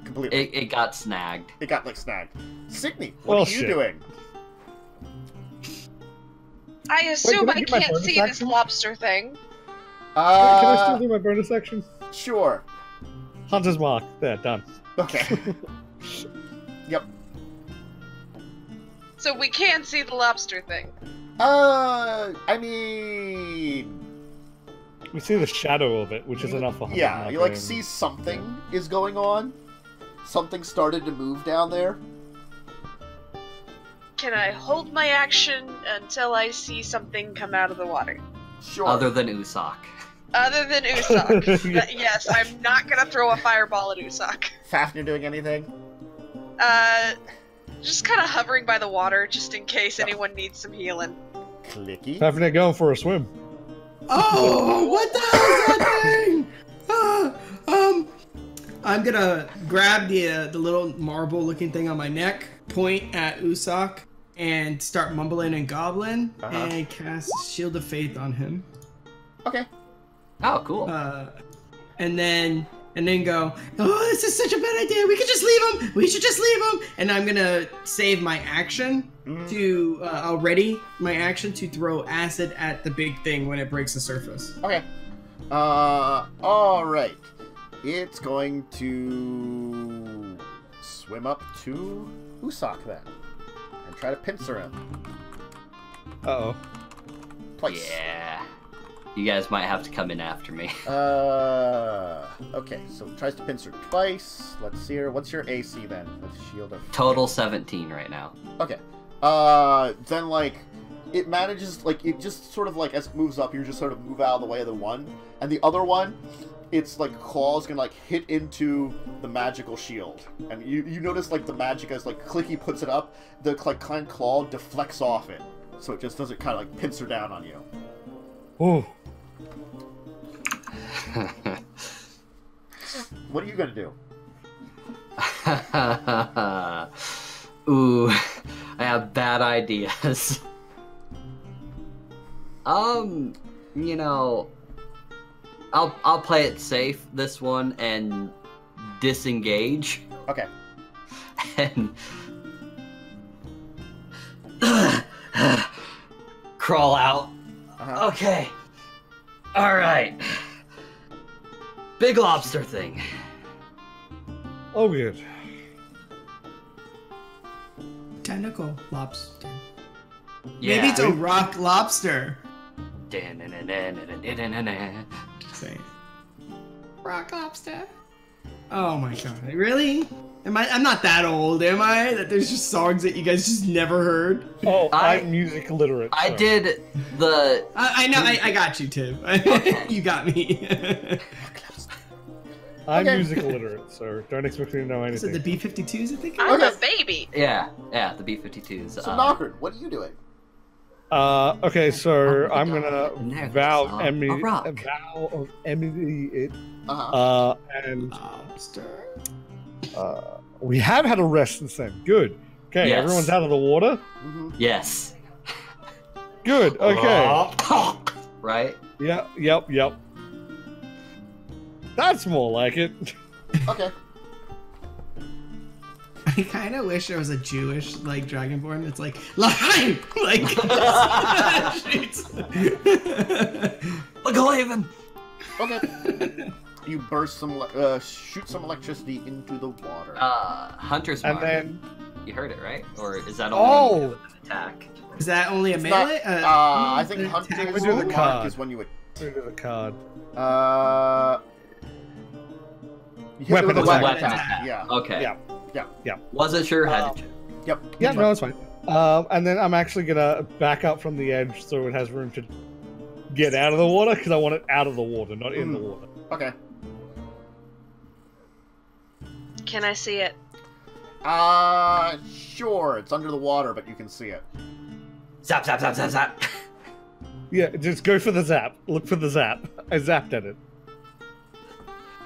Completely. It got snagged. It got like snagged. Signy, what Well, are you shit. doing? I assume can I I get my can't bonus see this action? lobster thing. Can I still do my bonus action? Sure. Hunter's mark. There, done. Okay. Yep. So we can see the lobster thing. I mean, We see the shadow of it, which is enough for Hunter's yeah, mark. you like see something is going on. Something started to move down there. Can I hold my action until I see something come out of the water? Sure. Other than Usopp. Other than Usopp. Yes, I'm not gonna throw a fireball at Usopp. Fafnir doing anything? Just kind of hovering by the water, just in case anyone needs some healing. Clicky. Having going for a swim. Oh, what the hell is that thing? I'm gonna grab the little marble-looking thing on my neck, point at Usopp, and start mumbling in Goblin, Uh-huh. and cast Shield of Faith on him. Okay. Oh, cool. And then go, oh, this is such a bad idea. We could just leave him. We should just leave him. And I'm gonna save my action to I'll ready my action to throw acid at the big thing when it breaks the surface. Okay. All right. It's going to swim up to Usopp then, and try to pincer him Uh-oh. twice. Yeah. You guys might have to come in after me. Okay, so it tries to pincer twice. Let's see here. What's your AC then? With Shield of... Total 17 right now. Okay. Then, like, it manages, like, it just sort of, like, as it moves up, you just sort of move out of the way of the one. And the other one, its, like, claws can, like, hit into the magical shield. And you notice, like, the magic, as, like, Clicky puts it up, the, like, kind claw deflects off it. So it just doesn't kind of, like, pincer down on you. Ooh. What are you gonna do? Ooh, I have bad ideas. You know, I'll play it safe this one and disengage Okay. and crawl out. Uh-huh. Okay. All right. Big lobster thing. Oh, good. Tentacle lobster. Yeah. Maybe it's a rock lobster. Da-na-na-na-na-na-na-na. Say. Rock lobster. Oh my god, really? I'm not that old, am I? That there's just songs that you guys just never heard? Oh, I- I'm music illiterate. I so- did the. I know, I got you, Tim. You got me. I'm Okay. music illiterate, so don't expect me to know Is it anything. the B-52s, I think? I'm Okay. a baby. Yeah, the B-52s. So, Knockard, what are you doing? Okay, so I'm There gonna goes vow a rock. vow of enmity it. Uh-huh. And Lobster. we have had a rest since then. Good. Okay, Yes. everyone's out of the water. hmm Yes. Good. Okay. Right? Yep. That's more like it. Okay. I kind of wish there was a Jewish, like, Dragonborn that's like, L'chaim! Like, shoots. Look, Laven! Okay. You burst some, shoot some electricity into the water. Hunter's And Mark. then You heard it, right? Or is that only Oh! with an attack? Is that only a It's not- melee? I think an Hunter's attack We do the roll? Mark card. is when you would. Look at the card. You hit Weapon with a attack. weapon Weapon attack. attack. Yeah. Okay. Yeah. Wasn't sure, had to check. Yep. Yeah, no, it's fine. And then I'm actually gonna back up from the edge so it has room to get out of the water because I want it out of the water, not in the water. Okay. Can I see it? Sure. It's under the water, but you can see it. Zap, zap, zap, zap, zap. Yeah, just go for the zap. Look for the zap. I zapped at it.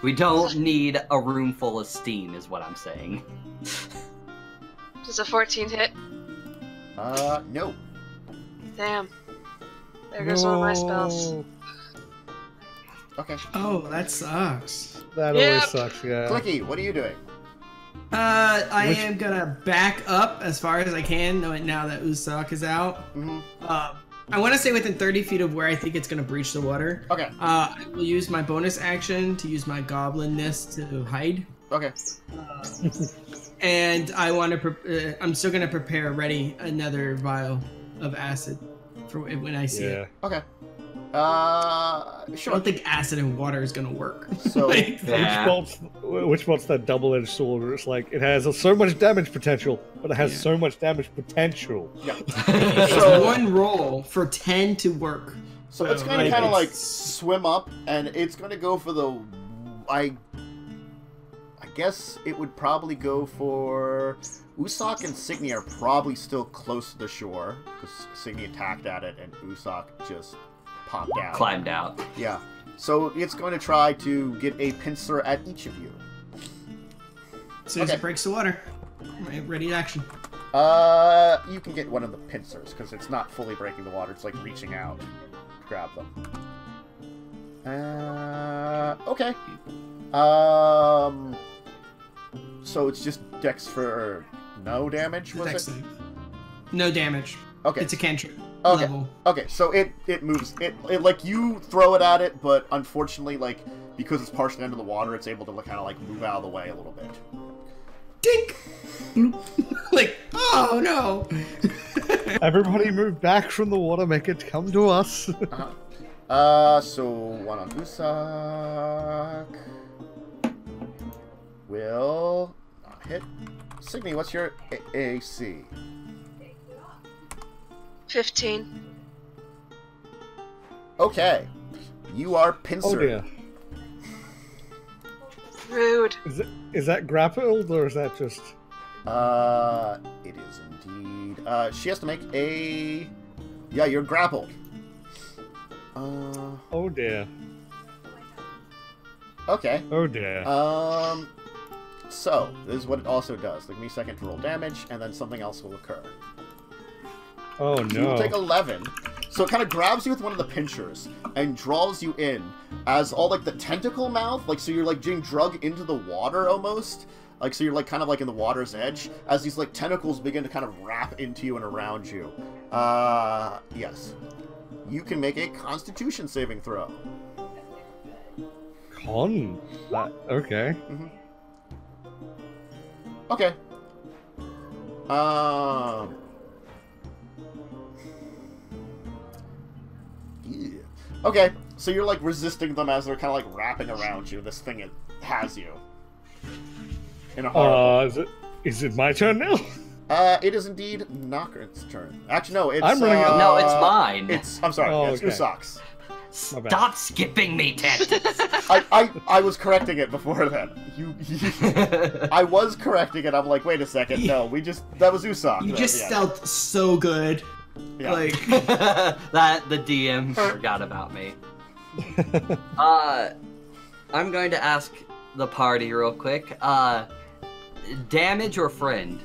We don't need a room full of steam, is what I'm saying. Does a 14 hit? No. Damn. There goes one of my spells. No. Okay. Oh, that sucks. That Yep. always sucks, yeah. Clicky, what are you doing? I Which- am gonna back up as far as I can, knowing now that Usopp is out. Mm-hmm. I want to stay within 30 feet of where I think it's gonna breach the water. Okay. I will use my bonus action to use my goblinness to hide. Okay. And I want to. I'm still gonna prepare ready another vial of acid for when I see Yeah. it. Okay. I Sure. don't think acid and water is gonna work. So- Like, Yeah. Which bolt's that double-edged sword where it's like, it has so much damage potential, but it has Yeah. so much damage potential. Yeah. it's So- one roll for 10 to work. So it's going to Like, kind of like it's- swim up, and it's going to go for the. I guess it would probably go for. Usopp and Signy are probably still close to the shore because Signy attacked at it, and Usopp just popped out. Climbed out. Yeah. So it's going to try to get a pincer at each of you. As soon as Okay. it breaks the water, right, ready to action. You can get one of the pincers because it's not fully breaking the water. It's like reaching out to grab them. Okay. So it's just Dex for no damage, was Dex it? save. No damage. Okay. It's a cantrip Okay. level. Okay, so it moves. It like you throw it at it, but unfortunately, like because it's partially under the water, it's able to kind of like move out of the way a little bit. Dink! Bloop. Like, oh no! Everybody move back from the water, make it come to us. So one on Usopp will not hit. Signy, what's your AC? 15. Okay, you are Oh pincered. dear. Rude. Is that grappled or is that just... It is indeed. She has to make a. Yeah, you're grappled. Oh dear. Okay. Oh dear. So this is what it also does. Give me a second to roll damage, and then something else will occur. Oh You will no. take 11. So it kind of grabs you with one of the pinchers and draws you in as all like the tentacle mouth, like so you're like being drug into the water almost. Like so you're like kind of like in the water's edge as these like tentacles begin to kind of wrap into you and around you. Yes. You can make a Constitution saving throw. Con? Okay. Okay. Yeah. Okay, so you're like resisting them as they're kind of like wrapping around you. This thing has you. In a horrible. Is it my turn now? It is indeed Nocturne's turn. Actually, no, it's I'm running up. No, it's mine. I'm sorry, Oh, it's okay. Usok's. Stop skipping me, Tactics. I was correcting it before then. I was correcting it. I'm like, wait a second, no, that was Usok. You just yeah. felt so good. Yeah. Like, That the DM forgot about me. I'm going to ask the party real quick. Damage or friend?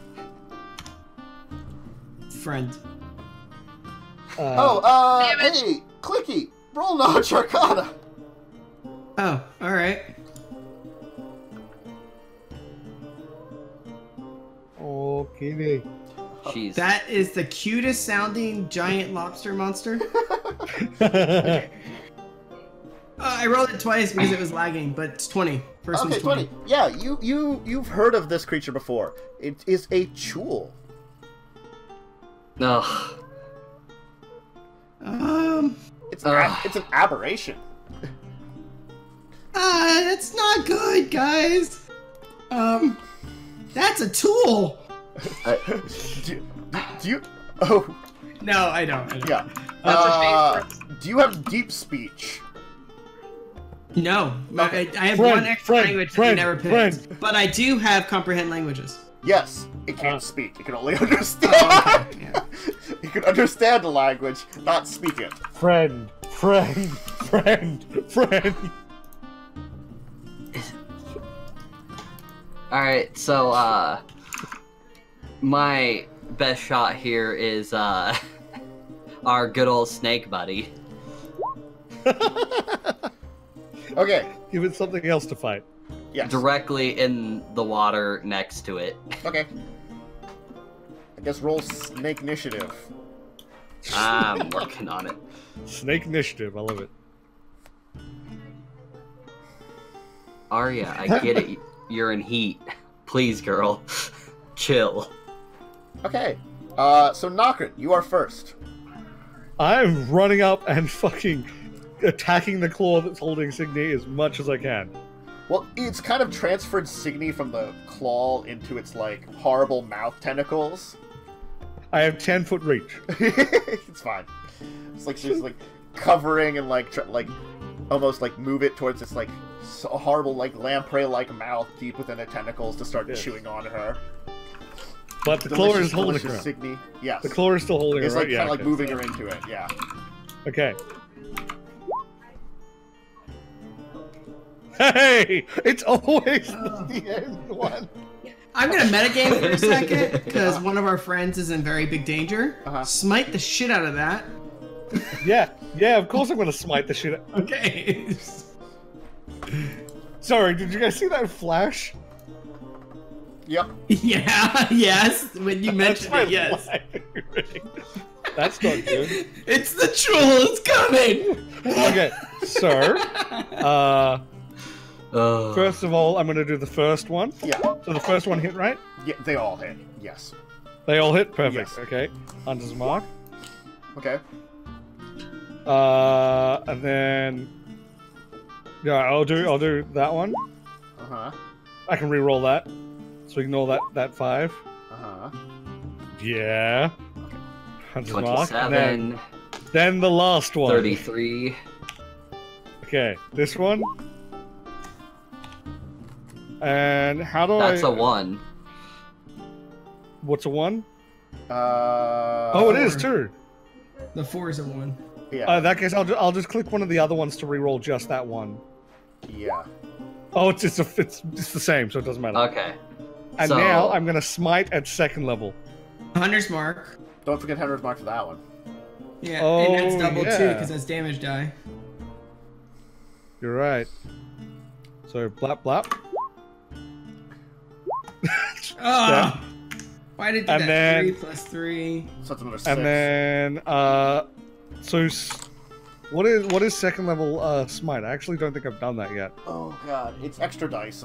friend. Damage. Hey, Clicky, roll Knowledge Arcana. Oh, alright. Okay. Jeez. That is the cutest sounding giant lobster monster. I rolled it twice because it was lagging, but it's 20. First Okay, one's 20. Yeah, you've heard of this creature before. It is a Chul. Ugh. It's an aberration. That's not good, guys. That's a tool. Do you? Oh, No, I don't. yeah. That's a favorite. Do you have deep speech? No, I have Friend, one extra friend, language that friend, I never picked. friend. But I do have comprehend languages. Yes, it can't speak. It can only understand. Oh, okay. Yeah. It can understand the language, not speak it. Friend. Alright, so, my best shot here is, our good old snake buddy. Okay. Give it something else to fight. Yes. Directly in the water next to it. Okay. I guess roll snake initiative. I'm working on it. Snake initiative. I love it. Arya, I get it. You're in heat. Please, girl. Chill. Okay. So Knocker, you are first. I'm running up and fucking attacking the claw that's holding Signy as much as I can. Well, it's kind of transferred Signy from the claw into its, like, horrible mouth tentacles. I have 10-foot reach. It's fine. It's like she's, like, covering and, like, almost, like, move it towards its, like, horrible, like, lamprey-like mouth deep within the tentacles to start Yes. chewing on her. But the claw Delicious, is holding delicious her. Signy. Yes. The claw is still holding It's, her, like, right? kind of, Yeah, like, okay. moving her into it, yeah. Okay. Hey! It's always the end one. I'm gonna metagame for a second because one of our friends is in very big danger. Uh-huh. Smite the shit out of that. Yeah, of course I'm gonna smite the shit out. Okay. Sorry, did you guys see that flash? Yep. Yeah. Yes. When you mentioned it, yes. That's not good. It's the troll. It's coming. Okay, so, first of all, I'm gonna do the first one. Yeah. So the first one hit, right? Yeah, they all hit. Yes. They all hit? Perfect. Yes. Okay. Hunter's mark. Okay. And then... Yeah, I'll do that one. Uh-huh. I can re-roll that. So ignore that 5. Uh-huh. Yeah. Hunter's mark. And 27, then the last one. 33. Okay, this one. And how do That's I... a 1. What's a 1? Oh, Oh, it is too. The 4 is a 1. Yeah. In that case, I'll just click one of the other ones to re-roll just that one. Yeah. Oh, it's the same, so it doesn't matter. Okay. And so- now I'm gonna smite at second level. Hunter's mark. Don't forget Henry's mark for that one. Yeah, Oh, and that's double too yeah. because that's damage die. You're right. So blap blap. Oh, why did it do And that? then- 3 plus 3. So that's another 6. And then what is second level smite? I actually don't think I've done that yet. Oh god, it's extra dice.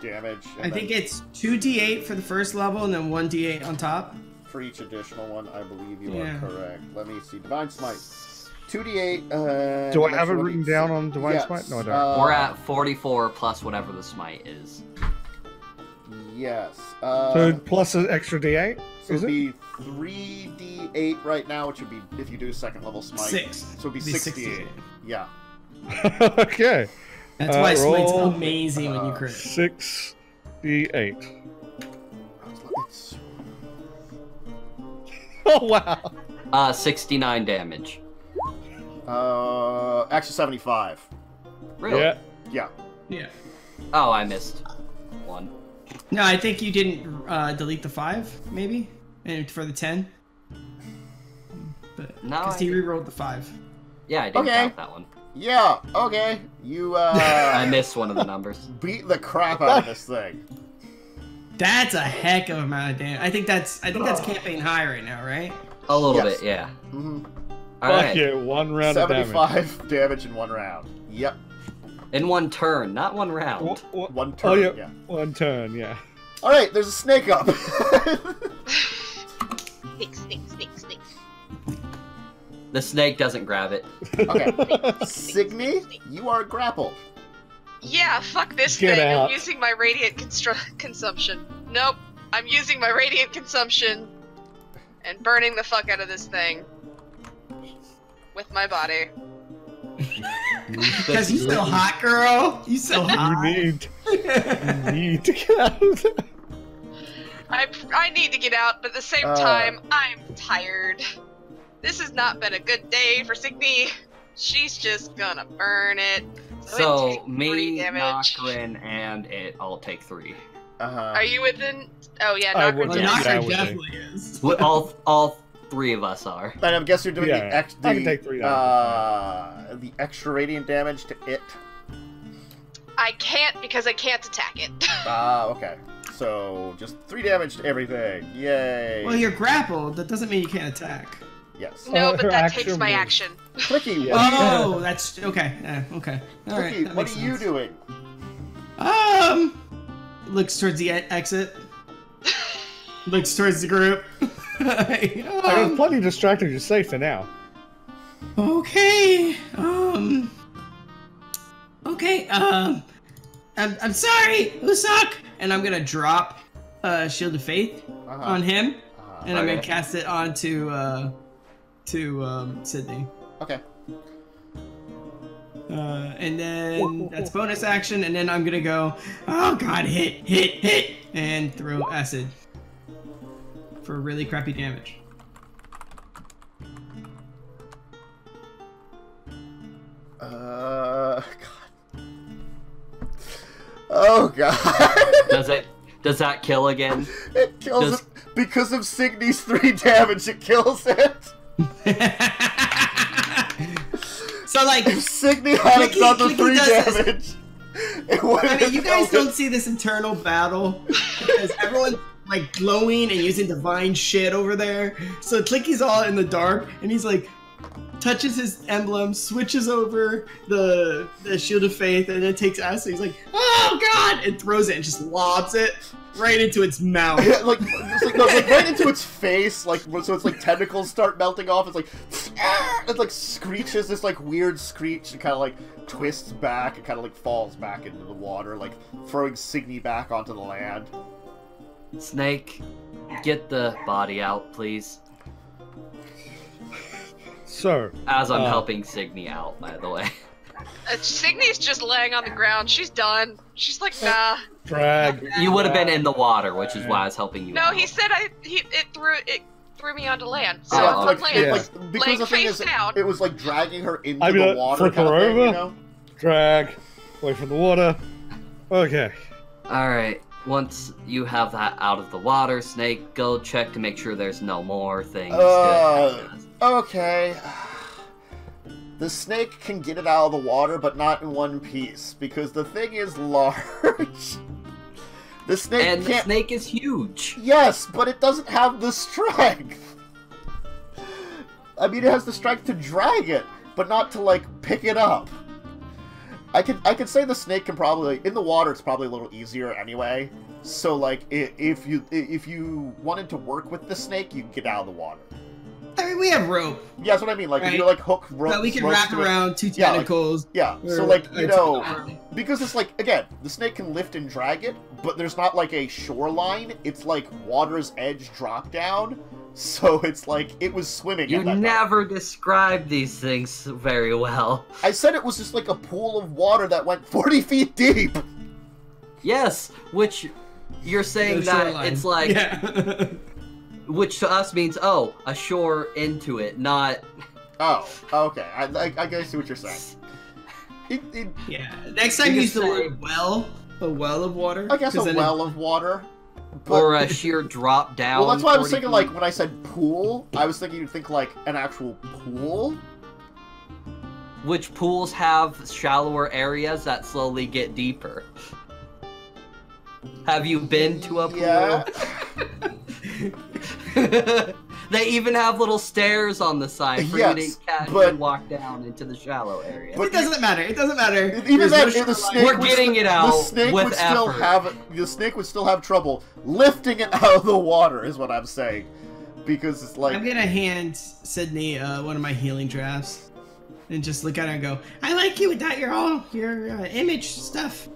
damage. I And think then it's 2d8 for the first level and then 1d8 on top. for each additional one, I believe you Yeah. are correct. Let me see. Divine Smite. 2d8. Do I have it next one written is- down on Divine Yes, Smite? No, I don't. We're at 44 plus whatever the smite is. Yes. So plus an extra D8? So Is it'd it? be 3d8 right now, which would be if you do second level smite. 6. So it'd be 68. Yeah. Okay. That's why Smite's roll, amazing when you crit. 6d8. It's, Oh wow. 69 damage. actually 75. Really? Yeah. Yeah. Yeah. Oh, I missed one. No, I think you didn't delete the 5, maybe? And for the 10? But, No, Because I he didn't. rerolled the 5. Yeah, I didn't Okay. count that one. Yeah. Okay. You I missed one of the numbers. beat the crap out of this thing. That's a heck of an amount of damage. I think that's campaign high right now, right? A little Yes. bit, yeah. Mm-hmm. All Fuck right. yeah, 1 round of damage. 75 damage in 1 round. Yep. In one turn, not one round. One Oh turn. yeah, Yeah. 1 turn, yeah. All right. There's a snake up. Snake, snake, snake, snake. The snake doesn't grab it. Okay. Signy, you are grappled. Yeah, fuck this Get thing. out. I'm using my radiant consumption. Nope. I'm using my radiant consumption and burning the fuck out of this thing with my body. Because you so hot, girl. You so hot. You need to get out of there. I need to get out, but at the same time, I'm tired. This has not been a good day for Signy. She's just gonna burn it. So it So takes 3 me, damage. Nocrin, and it all take 3. Are you within? Oh yeah, I Nocrin. would- Well, Yeah, Knocker I would be. definitely is. All 3 of us are. And I guess you're doing Yeah, I can take 3 the extra radiant damage to it. I can't because I can't attack it. Okay. So just 3 damage to everything. Yay. Well, you're grappled. That doesn't mean you can't attack. Yes. No, but her that action takes my moves. action. Clicky, Yeah. Oh, that's okay. Okay. All right. Clicky, that what makes are you sense. doing? Looks towards the exit. Looks towards the group. I got plenty distracted. You're safe for now. Okay. Okay. I'm sorry, Usopp. And I'm gonna drop Shield of Faith on him, and I'm gonna Okay. cast it onto Sydney. Okay. And then that's bonus action, and then I'm gonna go, oh god, hit, and throw acid for really crappy damage. God. Oh god. Does that kill again? It kills Does- it because of Signy's 3 damage. It kills it. So like, If Signy had Clicky- another Clicky 3 does this- damage, it would I have mean, you guys killed don't see this internal battle because everyone's like glowing and using divine shit over there. So Clicky's all in the dark, and he's like touches his emblem, switches over the Shield of Faith, and then takes acid. He's like, oh god, and throws it and just lobs it right into its mouth. Yeah, like, it's like, no, like right into its face, like so its like tentacles start melting off. It's like it like screeches this like weird screech and kind of like twists back and kind of like falls back into the water, like throwing Signy back onto the land. Snake, get the body out, please. So, As I'm helping Signy out, by the way. Signy's just laying on the ground. She's done. She's like, nah. drag. You would have been in the water, which is why I was helping you No, out. he said it threw me onto land. So Oh, I'm on like, land. yeah. like because Laying the thing face is, down. it was like dragging her into I mean, the water flip kind of her thing, you over. know? Drag. Away from the water. Okay. Alright, once you have that out of the water, Snake, go check to make sure there's no more things. Okay. The snake can get it out of the water, but not in one piece, because the thing is large. The snake And the can't... snake is huge. Yes, but it doesn't have the strength. I mean, it has the strength to drag it, but not to, like, pick it up. I could say the snake can probably in the water. It's probably a little easier anyway. So like, if you wanted to work with the snake, you can get out of the water. I mean, we have rope. Yeah, that's what I mean. Like, Right. if you like hook rope, So we can ropes wrap to it- around two Yeah, like- tentacles. Yeah, so or like a you know, arm. because it's like again, the snake can lift and drag it, but there's not like a shoreline. It's like water's edge drop down. So it's like it was swimming. You at that time. never describe these things very well. I said it was just like a pool of water that went 40 feet deep. Yes, which you're saying No that shoreline. it's like, Yeah. which to us means, oh, a shore into it, not. Oh, okay. I guess see what you're saying. It, Yeah. Next time You use the could word well. A well of water. I guess 'cause a then well of water. But, Or a sheer drop down. well, that's why I was 40 thinking, feet. like, when I said pool, I was thinking you'd think, like, an actual pool. Which pools have shallower areas that slowly get deeper? Have you been to a pool? Yeah. They even have little stairs on the side for you Yes, to catch but- and walk down into the shallow area. But- it doesn't matter. It doesn't matter. Even There's then, no if the shoreline. snake We're would getting st- it out the snake with would still effort. have the snake would still have trouble lifting it out of the water, is what I'm saying, because it's like I'm gonna hand Sydney one of my healing drafts, and just look at her and go, "I like you without your image stuff.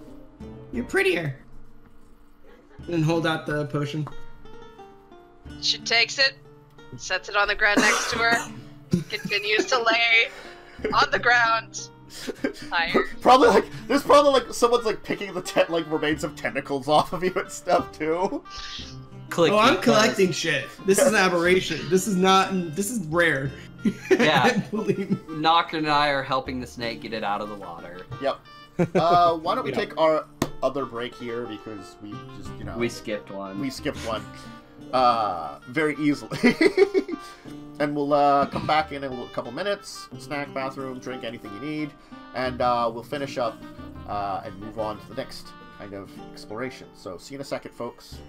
You're prettier." And hold out the potion. She takes it, sets it on the ground next to her, continues to lay on the ground, tired. probably like there's probably like someone's like picking the like remains of tentacles off of you and stuff too. Click Oh, I'm because- collecting shit. This is an aberration. This is not. This is rare. Yeah. Believe me. Knocker and I are helping the snake get it out of the water. Yep. Why don't we Yeah. take our other break here because we just We skipped one. we skipped one very easily. And we'll come back in a couple minutes, snack, bathroom, drink, anything you need, and we'll finish up and move on to the next kind of exploration. So see you in a second, folks.